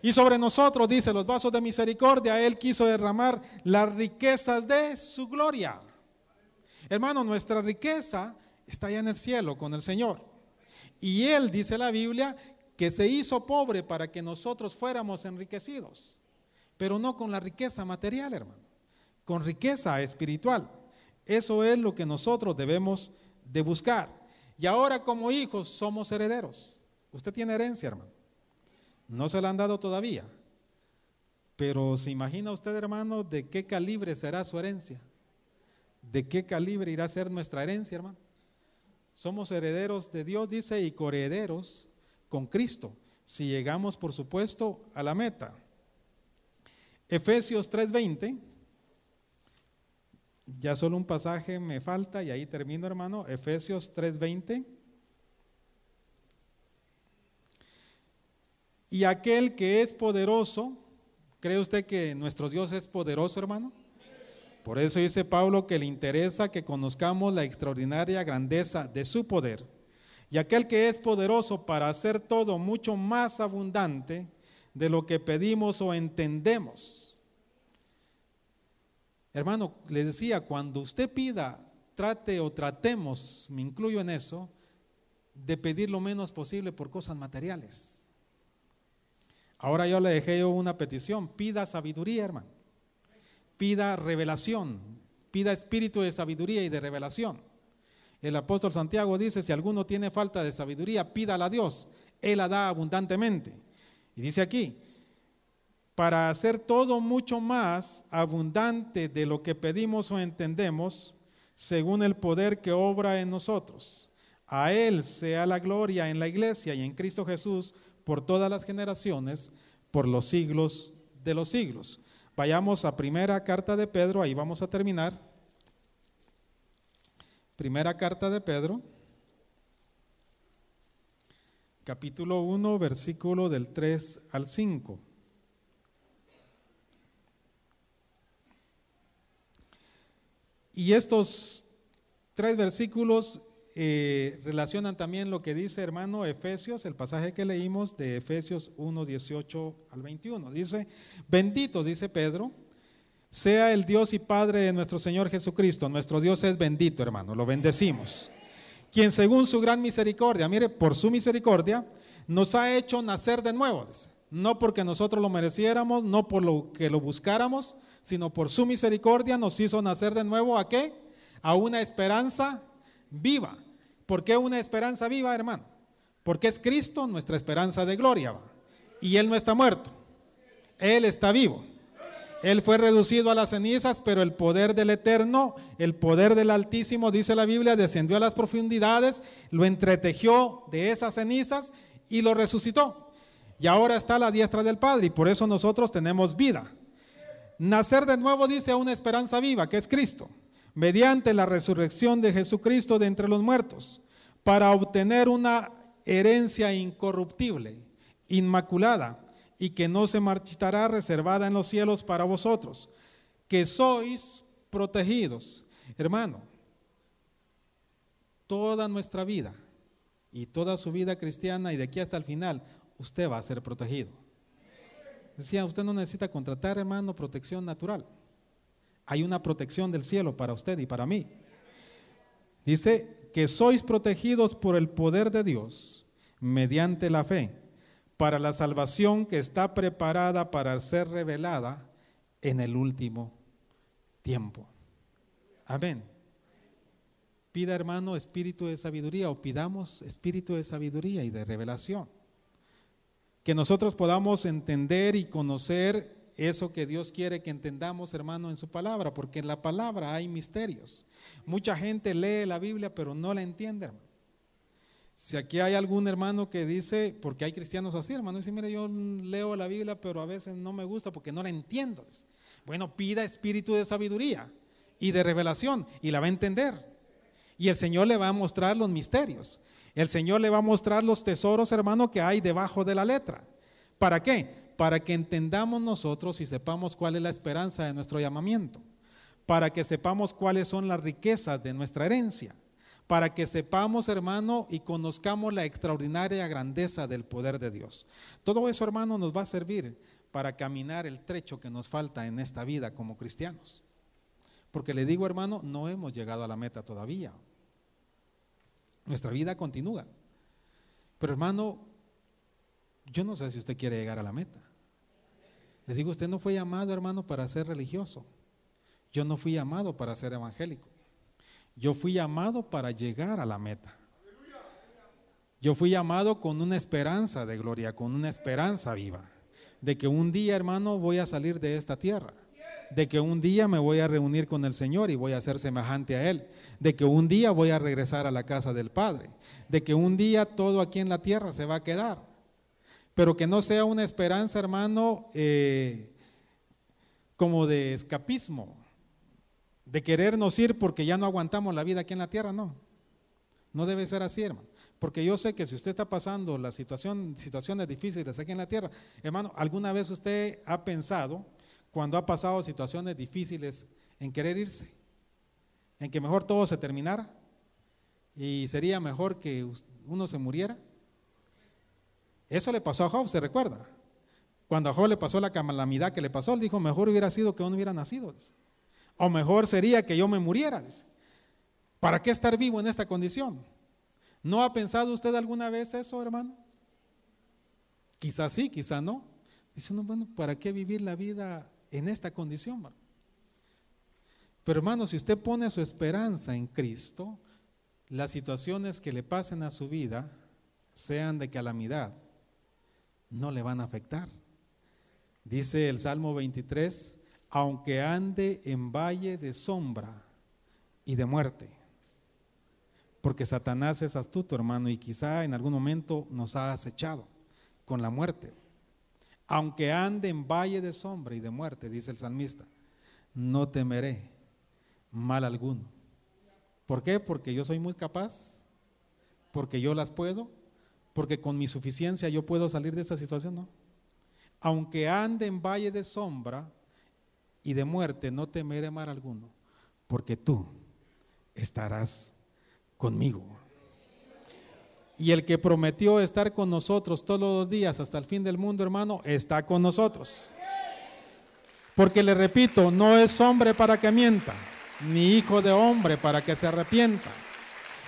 Y sobre nosotros, dice, los vasos de misericordia, Él quiso derramar las riquezas de su gloria. Hermano, nuestra riqueza está allá en el cielo con el Señor. Y Él, dice la Biblia, que se hizo pobre para que nosotros fuéramos enriquecidos. Pero no con la riqueza material, hermano, con riqueza espiritual. Eso es lo que nosotros debemos de buscar. Y ahora como hijos somos herederos. Usted tiene herencia, hermano. No se la han dado todavía. Pero ¿se imagina usted, hermano, de qué calibre será su herencia? ¿De qué calibre irá a ser nuestra herencia, hermano? Somos herederos de Dios, dice, y coherederos con Cristo, si llegamos, por supuesto, a la meta. Efesios 3:20. Ya solo un pasaje me falta y ahí termino, hermano. Efesios 3:20. Y aquel que es poderoso, ¿cree usted que nuestro Dios es poderoso, hermano? Por eso dice Pablo que le interesa que conozcamos la extraordinaria grandeza de su poder. Y aquel que es poderoso para hacer todo mucho más abundante de lo que pedimos o entendemos. Hermano, les decía, cuando usted pida, trate o tratemos, me incluyo en eso, de pedir lo menos posible por cosas materiales. Ahora yo le dejé una petición: pida sabiduría, hermano. Pida revelación, pida espíritu de sabiduría y de revelación. El apóstol Santiago dice: si alguno tiene falta de sabiduría, pídala a Dios, Él la da abundantemente. Y dice aquí: para hacer todo mucho más abundante de lo que pedimos o entendemos, según el poder que obra en nosotros. A Él sea la gloria en la iglesia y en Cristo Jesús por todas las generaciones, por los siglos de los siglos. Vayamos a primera carta de Pedro, ahí vamos a terminar. Primera carta de Pedro, capítulo 1, versículo del 3 al 5. Y estos 3 versículos relacionan también lo que dice, hermano, Efesios, el pasaje que leímos de Efesios 1, 18 al 21. Dice: benditos, dice Pedro, sea el Dios y Padre de nuestro Señor Jesucristo. Nuestro Dios es bendito, hermano, lo bendecimos. Quien según su gran misericordia, mire, por su misericordia, nos ha hecho nacer de nuevo. No porque nosotros lo mereciéramos, no por lo que lo buscáramos, sino por su misericordia nos hizo nacer de nuevo. ¿A qué? A una esperanza viva. ¿Por qué una esperanza viva, hermano? Porque es Cristo nuestra esperanza de gloria, y Él no está muerto, Él está vivo. Él fue reducido a las cenizas, pero el poder del Eterno, el poder del Altísimo, dice la Biblia, descendió a las profundidades, lo entretejió de esas cenizas y lo resucitó. Y ahora está a la diestra del Padre, y por eso nosotros tenemos vida. Nacer de nuevo, dice, a una esperanza viva, que es Cristo, mediante la resurrección de Jesucristo de entre los muertos, para obtener una herencia incorruptible, inmaculada, y que no se marchitará, reservada en los cielos para vosotros, que sois protegidos. Hermano, toda nuestra vida y toda su vida cristiana y de aquí hasta el final, usted va a ser protegido. Decía, usted no necesita contratar, hermano, protección natural. Hay una protección del cielo para usted y para mí. Dice que sois protegidos por el poder de Dios mediante la fe, para la salvación que está preparada para ser revelada en el último tiempo. Amén. Pida, hermano, espíritu de sabiduría, o pidamos espíritu de sabiduría y de revelación. Que nosotros podamos entender y conocer eso que Dios quiere que entendamos, hermano, en su palabra, porque en la palabra hay misterios. Mucha gente lee la Biblia pero no la entiende, hermano. Si aquí hay algún hermano que dice, porque hay cristianos así, hermano, dice: mire, yo leo la Biblia pero a veces no me gusta porque no la entiendo. Bueno, pida espíritu de sabiduría y de revelación y la va a entender. Y el Señor le va a mostrar los misterios. El Señor le va a mostrar los tesoros, hermano, que hay debajo de la letra. ¿Para qué? Para que entendamos nosotros y sepamos cuál es la esperanza de nuestro llamamiento. Para que sepamos cuáles son las riquezas de nuestra herencia. Para que sepamos, hermano, y conozcamos la extraordinaria grandeza del poder de Dios. Todo eso, hermano, nos va a servir para caminar el trecho que nos falta en esta vida como cristianos. Porque le digo, hermano, no hemos llegado a la meta todavía. Nuestra vida continúa. Pero, hermano, yo no sé si usted quiere llegar a la meta. Le digo, usted no fue llamado, hermano, para ser religioso. Yo no fui llamado para ser evangélico. Yo fui llamado para llegar a la meta. Yo fui llamado con una esperanza de gloria, con una esperanza viva, de que un día, hermano, voy a salir de esta tierra, de que un día me voy a reunir con el Señor y voy a ser semejante a Él, de que un día voy a regresar a la casa del Padre, de que un día todo aquí en la tierra se va a quedar, pero que no sea una esperanza, hermano, como de escapismo, de querernos ir porque ya no aguantamos la vida aquí en la tierra. No, no debe ser así, hermano, porque yo sé que si usted está pasando situaciones difíciles aquí en la tierra, hermano, ¿alguna vez usted ha pensado, cuando ha pasado situaciones difíciles, en querer irse? En que mejor todo se terminara y sería mejor que uno se muriera. Eso le pasó a Job, ¿se recuerda? Cuando a Job le pasó la calamidad que le pasó, él dijo: mejor hubiera sido que uno hubiera nacido, o mejor sería que yo me muriera. ¿Para qué estar vivo en esta condición? ¿No ha pensado usted alguna vez eso, hermano? Quizás sí, quizás no. Dice uno, bueno, ¿para qué vivir la vida en esta condición, hermano? Pero hermano, si usted pone su esperanza en Cristo, las situaciones que le pasen a su vida, sean de calamidad, no le van a afectar. Dice el Salmo 23, aunque ande en valle de sombra y de muerte, porque Satanás es astuto, hermano, y quizá en algún momento nos ha acechado con la muerte. Aunque ande en valle de sombra y de muerte, dice el salmista, no temeré mal alguno. ¿Por qué? Porque yo soy muy capaz, porque yo las puedo, porque con mi suficiencia yo puedo salir de esta situación, ¿no? Aunque ande en valle de sombra y de muerte, no temeré mal alguno, porque tú estarás conmigo. Y el que prometió estar con nosotros todos los días hasta el fin del mundo, hermano, está con nosotros. Porque le repito, no es hombre para que mienta, ni hijo de hombre para que se arrepienta.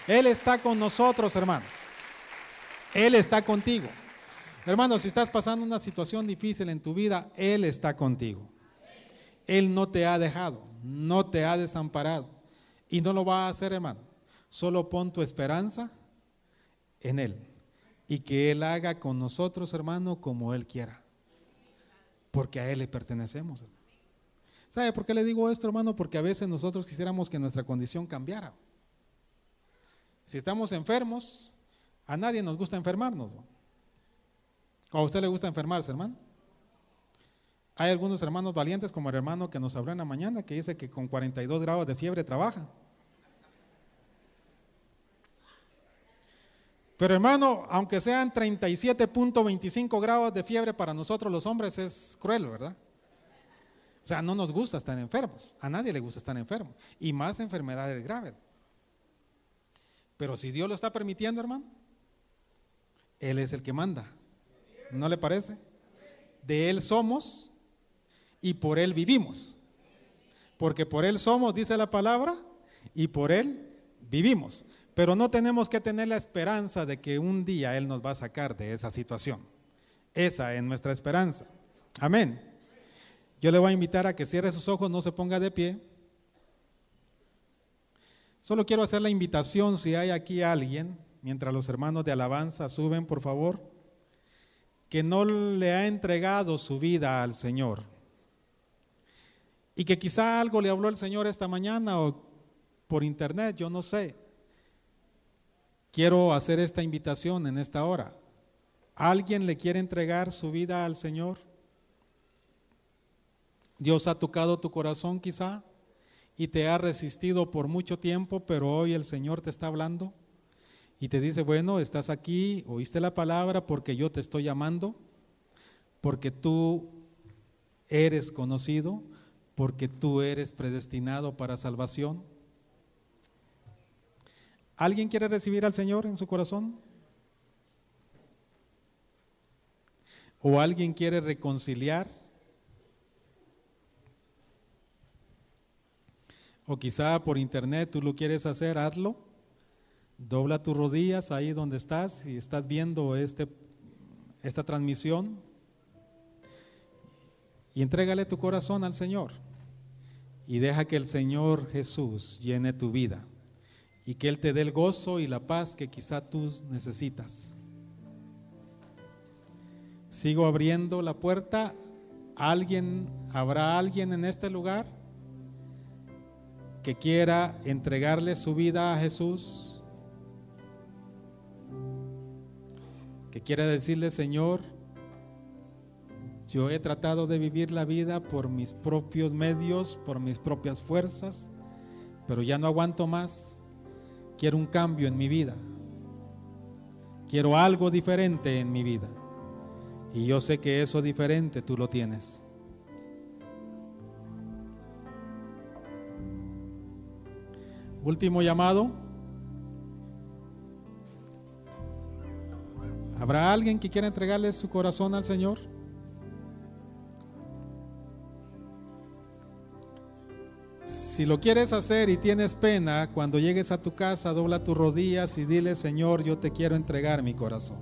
Él está con nosotros, hermano. Él está contigo. Hermano, si estás pasando una situación difícil en tu vida, Él está contigo. Él no te ha dejado, no te ha desamparado y no lo va a hacer, hermano. Solo pon tu esperanza en Él y que Él haga con nosotros, hermano, como Él quiera, porque a Él le pertenecemos, hermano. ¿Sabe por qué le digo esto, hermano? Porque a veces nosotros quisiéramos que nuestra condición cambiara. Si estamos enfermos, a nadie nos gusta enfermarnos, ¿no? ¿O a usted le gusta enfermarse, hermano? Hay algunos hermanos valientes, como el hermano que nos habló en la mañana, que dice que con 42 grados de fiebre trabaja. Pero hermano, aunque sean 37.25 grados de fiebre, para nosotros los hombres es cruel, ¿verdad? O sea, no nos gusta estar enfermos, a nadie le gusta estar enfermo, y más enfermedades graves. Pero si Dios lo está permitiendo, hermano, Él es el que manda, ¿no le parece? De Él somos y por Él vivimos, porque por Él somos, dice la palabra, y por Él vivimos. Pero no tenemos que tener la esperanza de que un día Él nos va a sacar de esa situación. Esa es nuestra esperanza. Amén. Yo le voy a invitar a que cierre sus ojos, no se ponga de pie. Solo quiero hacer la invitación, si hay aquí alguien, mientras los hermanos de alabanza suben, por favor, que no le ha entregado su vida al Señor y que quizá algo le habló el Señor esta mañana o por internet, yo no sé. Quiero hacer esta invitación en esta hora. ¿Alguien le quiere entregar su vida al Señor? Dios ha tocado tu corazón quizá y te ha resistido por mucho tiempo, pero hoy el Señor te está hablando y te dice, bueno, estás aquí, oíste la palabra porque yo te estoy llamando, porque tú eres conocido, porque tú eres predestinado para salvación. ¿Alguien quiere recibir al Señor en su corazón? ¿O alguien quiere reconciliar? O quizá por internet tú lo quieres hacer, hazlo. Dobla tus rodillas ahí donde estás y estás viendo esta transmisión y entrégale tu corazón al Señor y deja que el Señor Jesús llene tu vida y que Él te dé el gozo y la paz que quizá tú necesitas. Sigo abriendo la puerta. ¿Habrá alguien en este lugar que quiera entregarle su vida a Jesús? Que quiera decirle, Señor, yo he tratado de vivir la vida por mis propios medios, por mis propias fuerzas, pero ya no aguanto más. Quiero un cambio en mi vida. Quiero algo diferente en mi vida. Y yo sé que eso diferente tú lo tienes. Último llamado. ¿Habrá alguien que quiera entregarle su corazón al Señor? Si lo quieres hacer y tienes pena, cuando llegues a tu casa, dobla tus rodillas y dile, Señor, yo te quiero entregar mi corazón.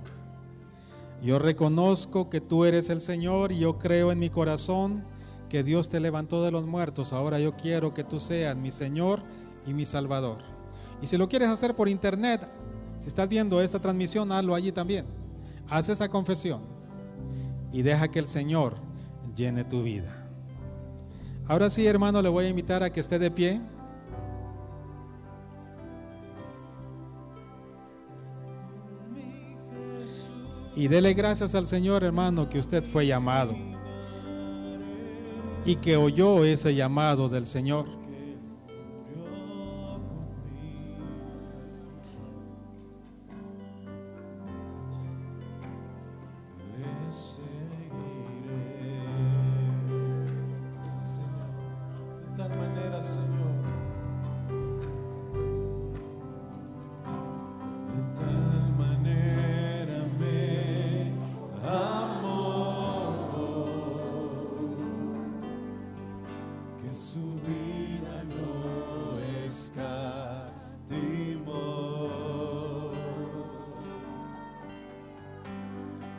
Yo reconozco que tú eres el Señor y yo creo en mi corazón que Dios te levantó de los muertos. Ahora yo quiero que tú seas mi Señor y mi Salvador. Y si lo quieres hacer por internet, si estás viendo esta transmisión, hazlo allí también. Haz esa confesión y deja que el Señor llene tu vida. Ahora sí, hermano, le voy a invitar a que esté de pie. Y dele gracias al Señor, hermano, que usted fue llamado y que oyó ese llamado del Señor.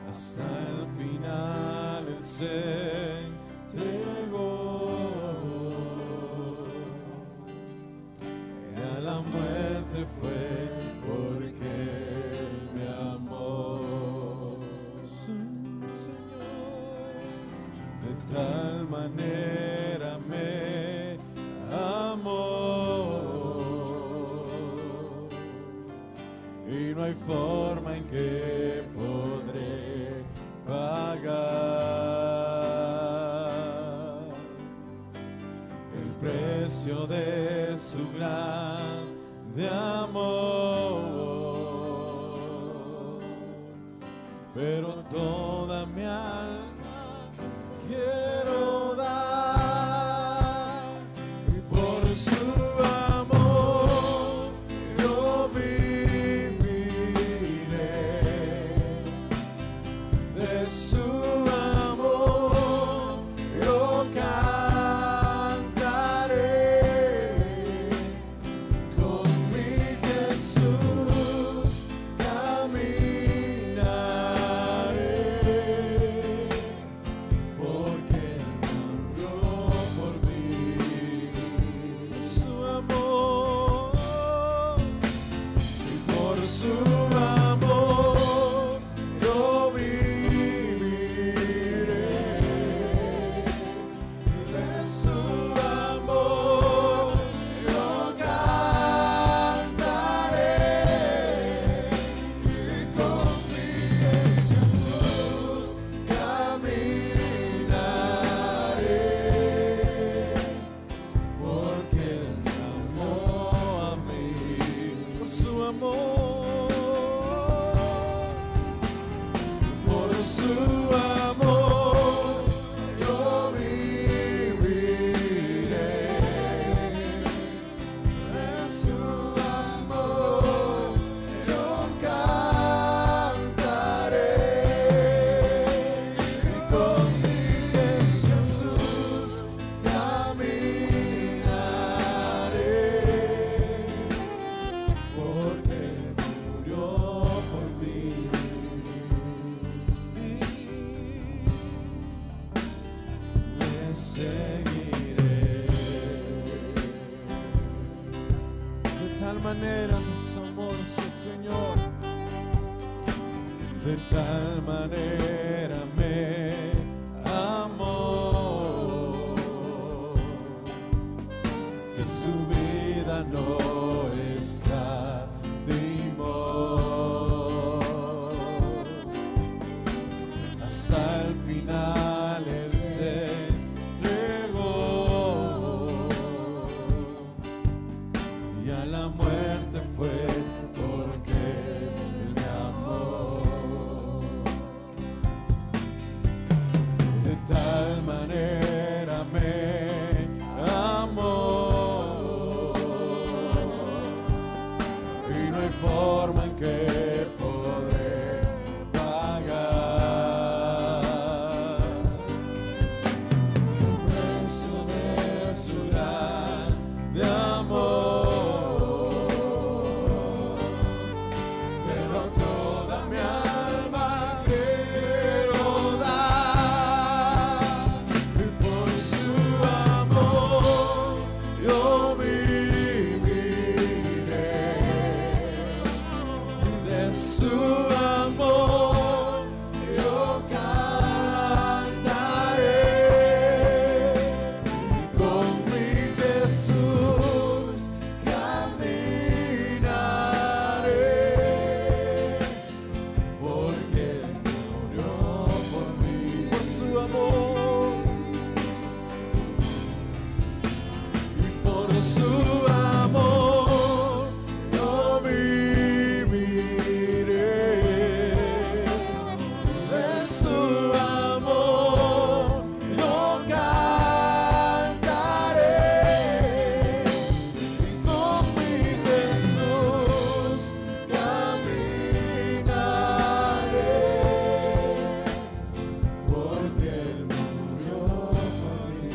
Hasta el final Él se entregó, y a la muerte fue porque Él me amó. Señor, de tal manera me amó, y no hay forma en que podré pagar el precio de su grande amor, pero toda mi alma quiero dar, y por su amor yo viviré. De su amor yo cantaré, con mi Jesús caminaré, porque Él murió por mí. Su amor, y por su amor yo viviré. De su amor yo cantaré, y con mi Jesús caminaré, porque Él me amó a mí. Por su amor, por su amor yo viviré. De su amor yo cantaré, y con mi Jesús caminaré, porque murió por mí. Le seguiré. De tal manera nos amó nuestro Señor, de tal manera me amó, que su vida no escatimó, hasta el final Él se entregó, y a la muerte fue porque Él me amó. De tal manera me amó, su amor yo viviré, de su amor yo cantaré, con mi Jesús caminaré, porque Él murió por mí.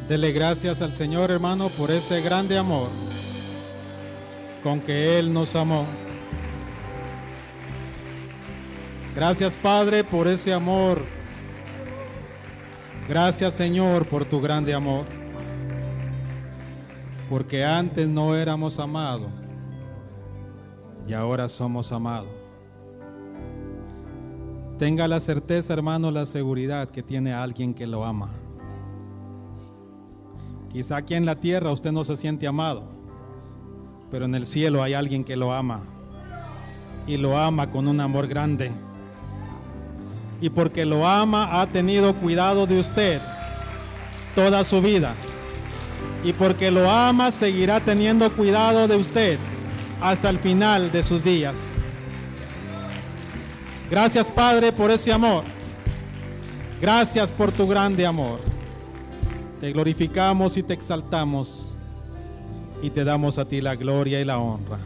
Dele gracias al Señor, hermano, por ese grande amor con que Él nos amó. Gracias, Padre, por ese amor. Gracias, Señor, por tu grande amor. Porque antes no éramos amados y ahora somos amados. Tenga la certeza, hermano, la seguridad que tiene alguien que lo ama. Quizá aquí en la tierra usted no se siente amado, pero en el cielo hay alguien que lo ama, y lo ama con un amor grande. Y porque lo ama, ha tenido cuidado de usted toda su vida. Y porque lo ama, seguirá teniendo cuidado de usted hasta el final de sus días. Gracias, Padre, por ese amor. Gracias por tu grande amor. Te glorificamos y te exaltamos y te damos a ti la gloria y la honra.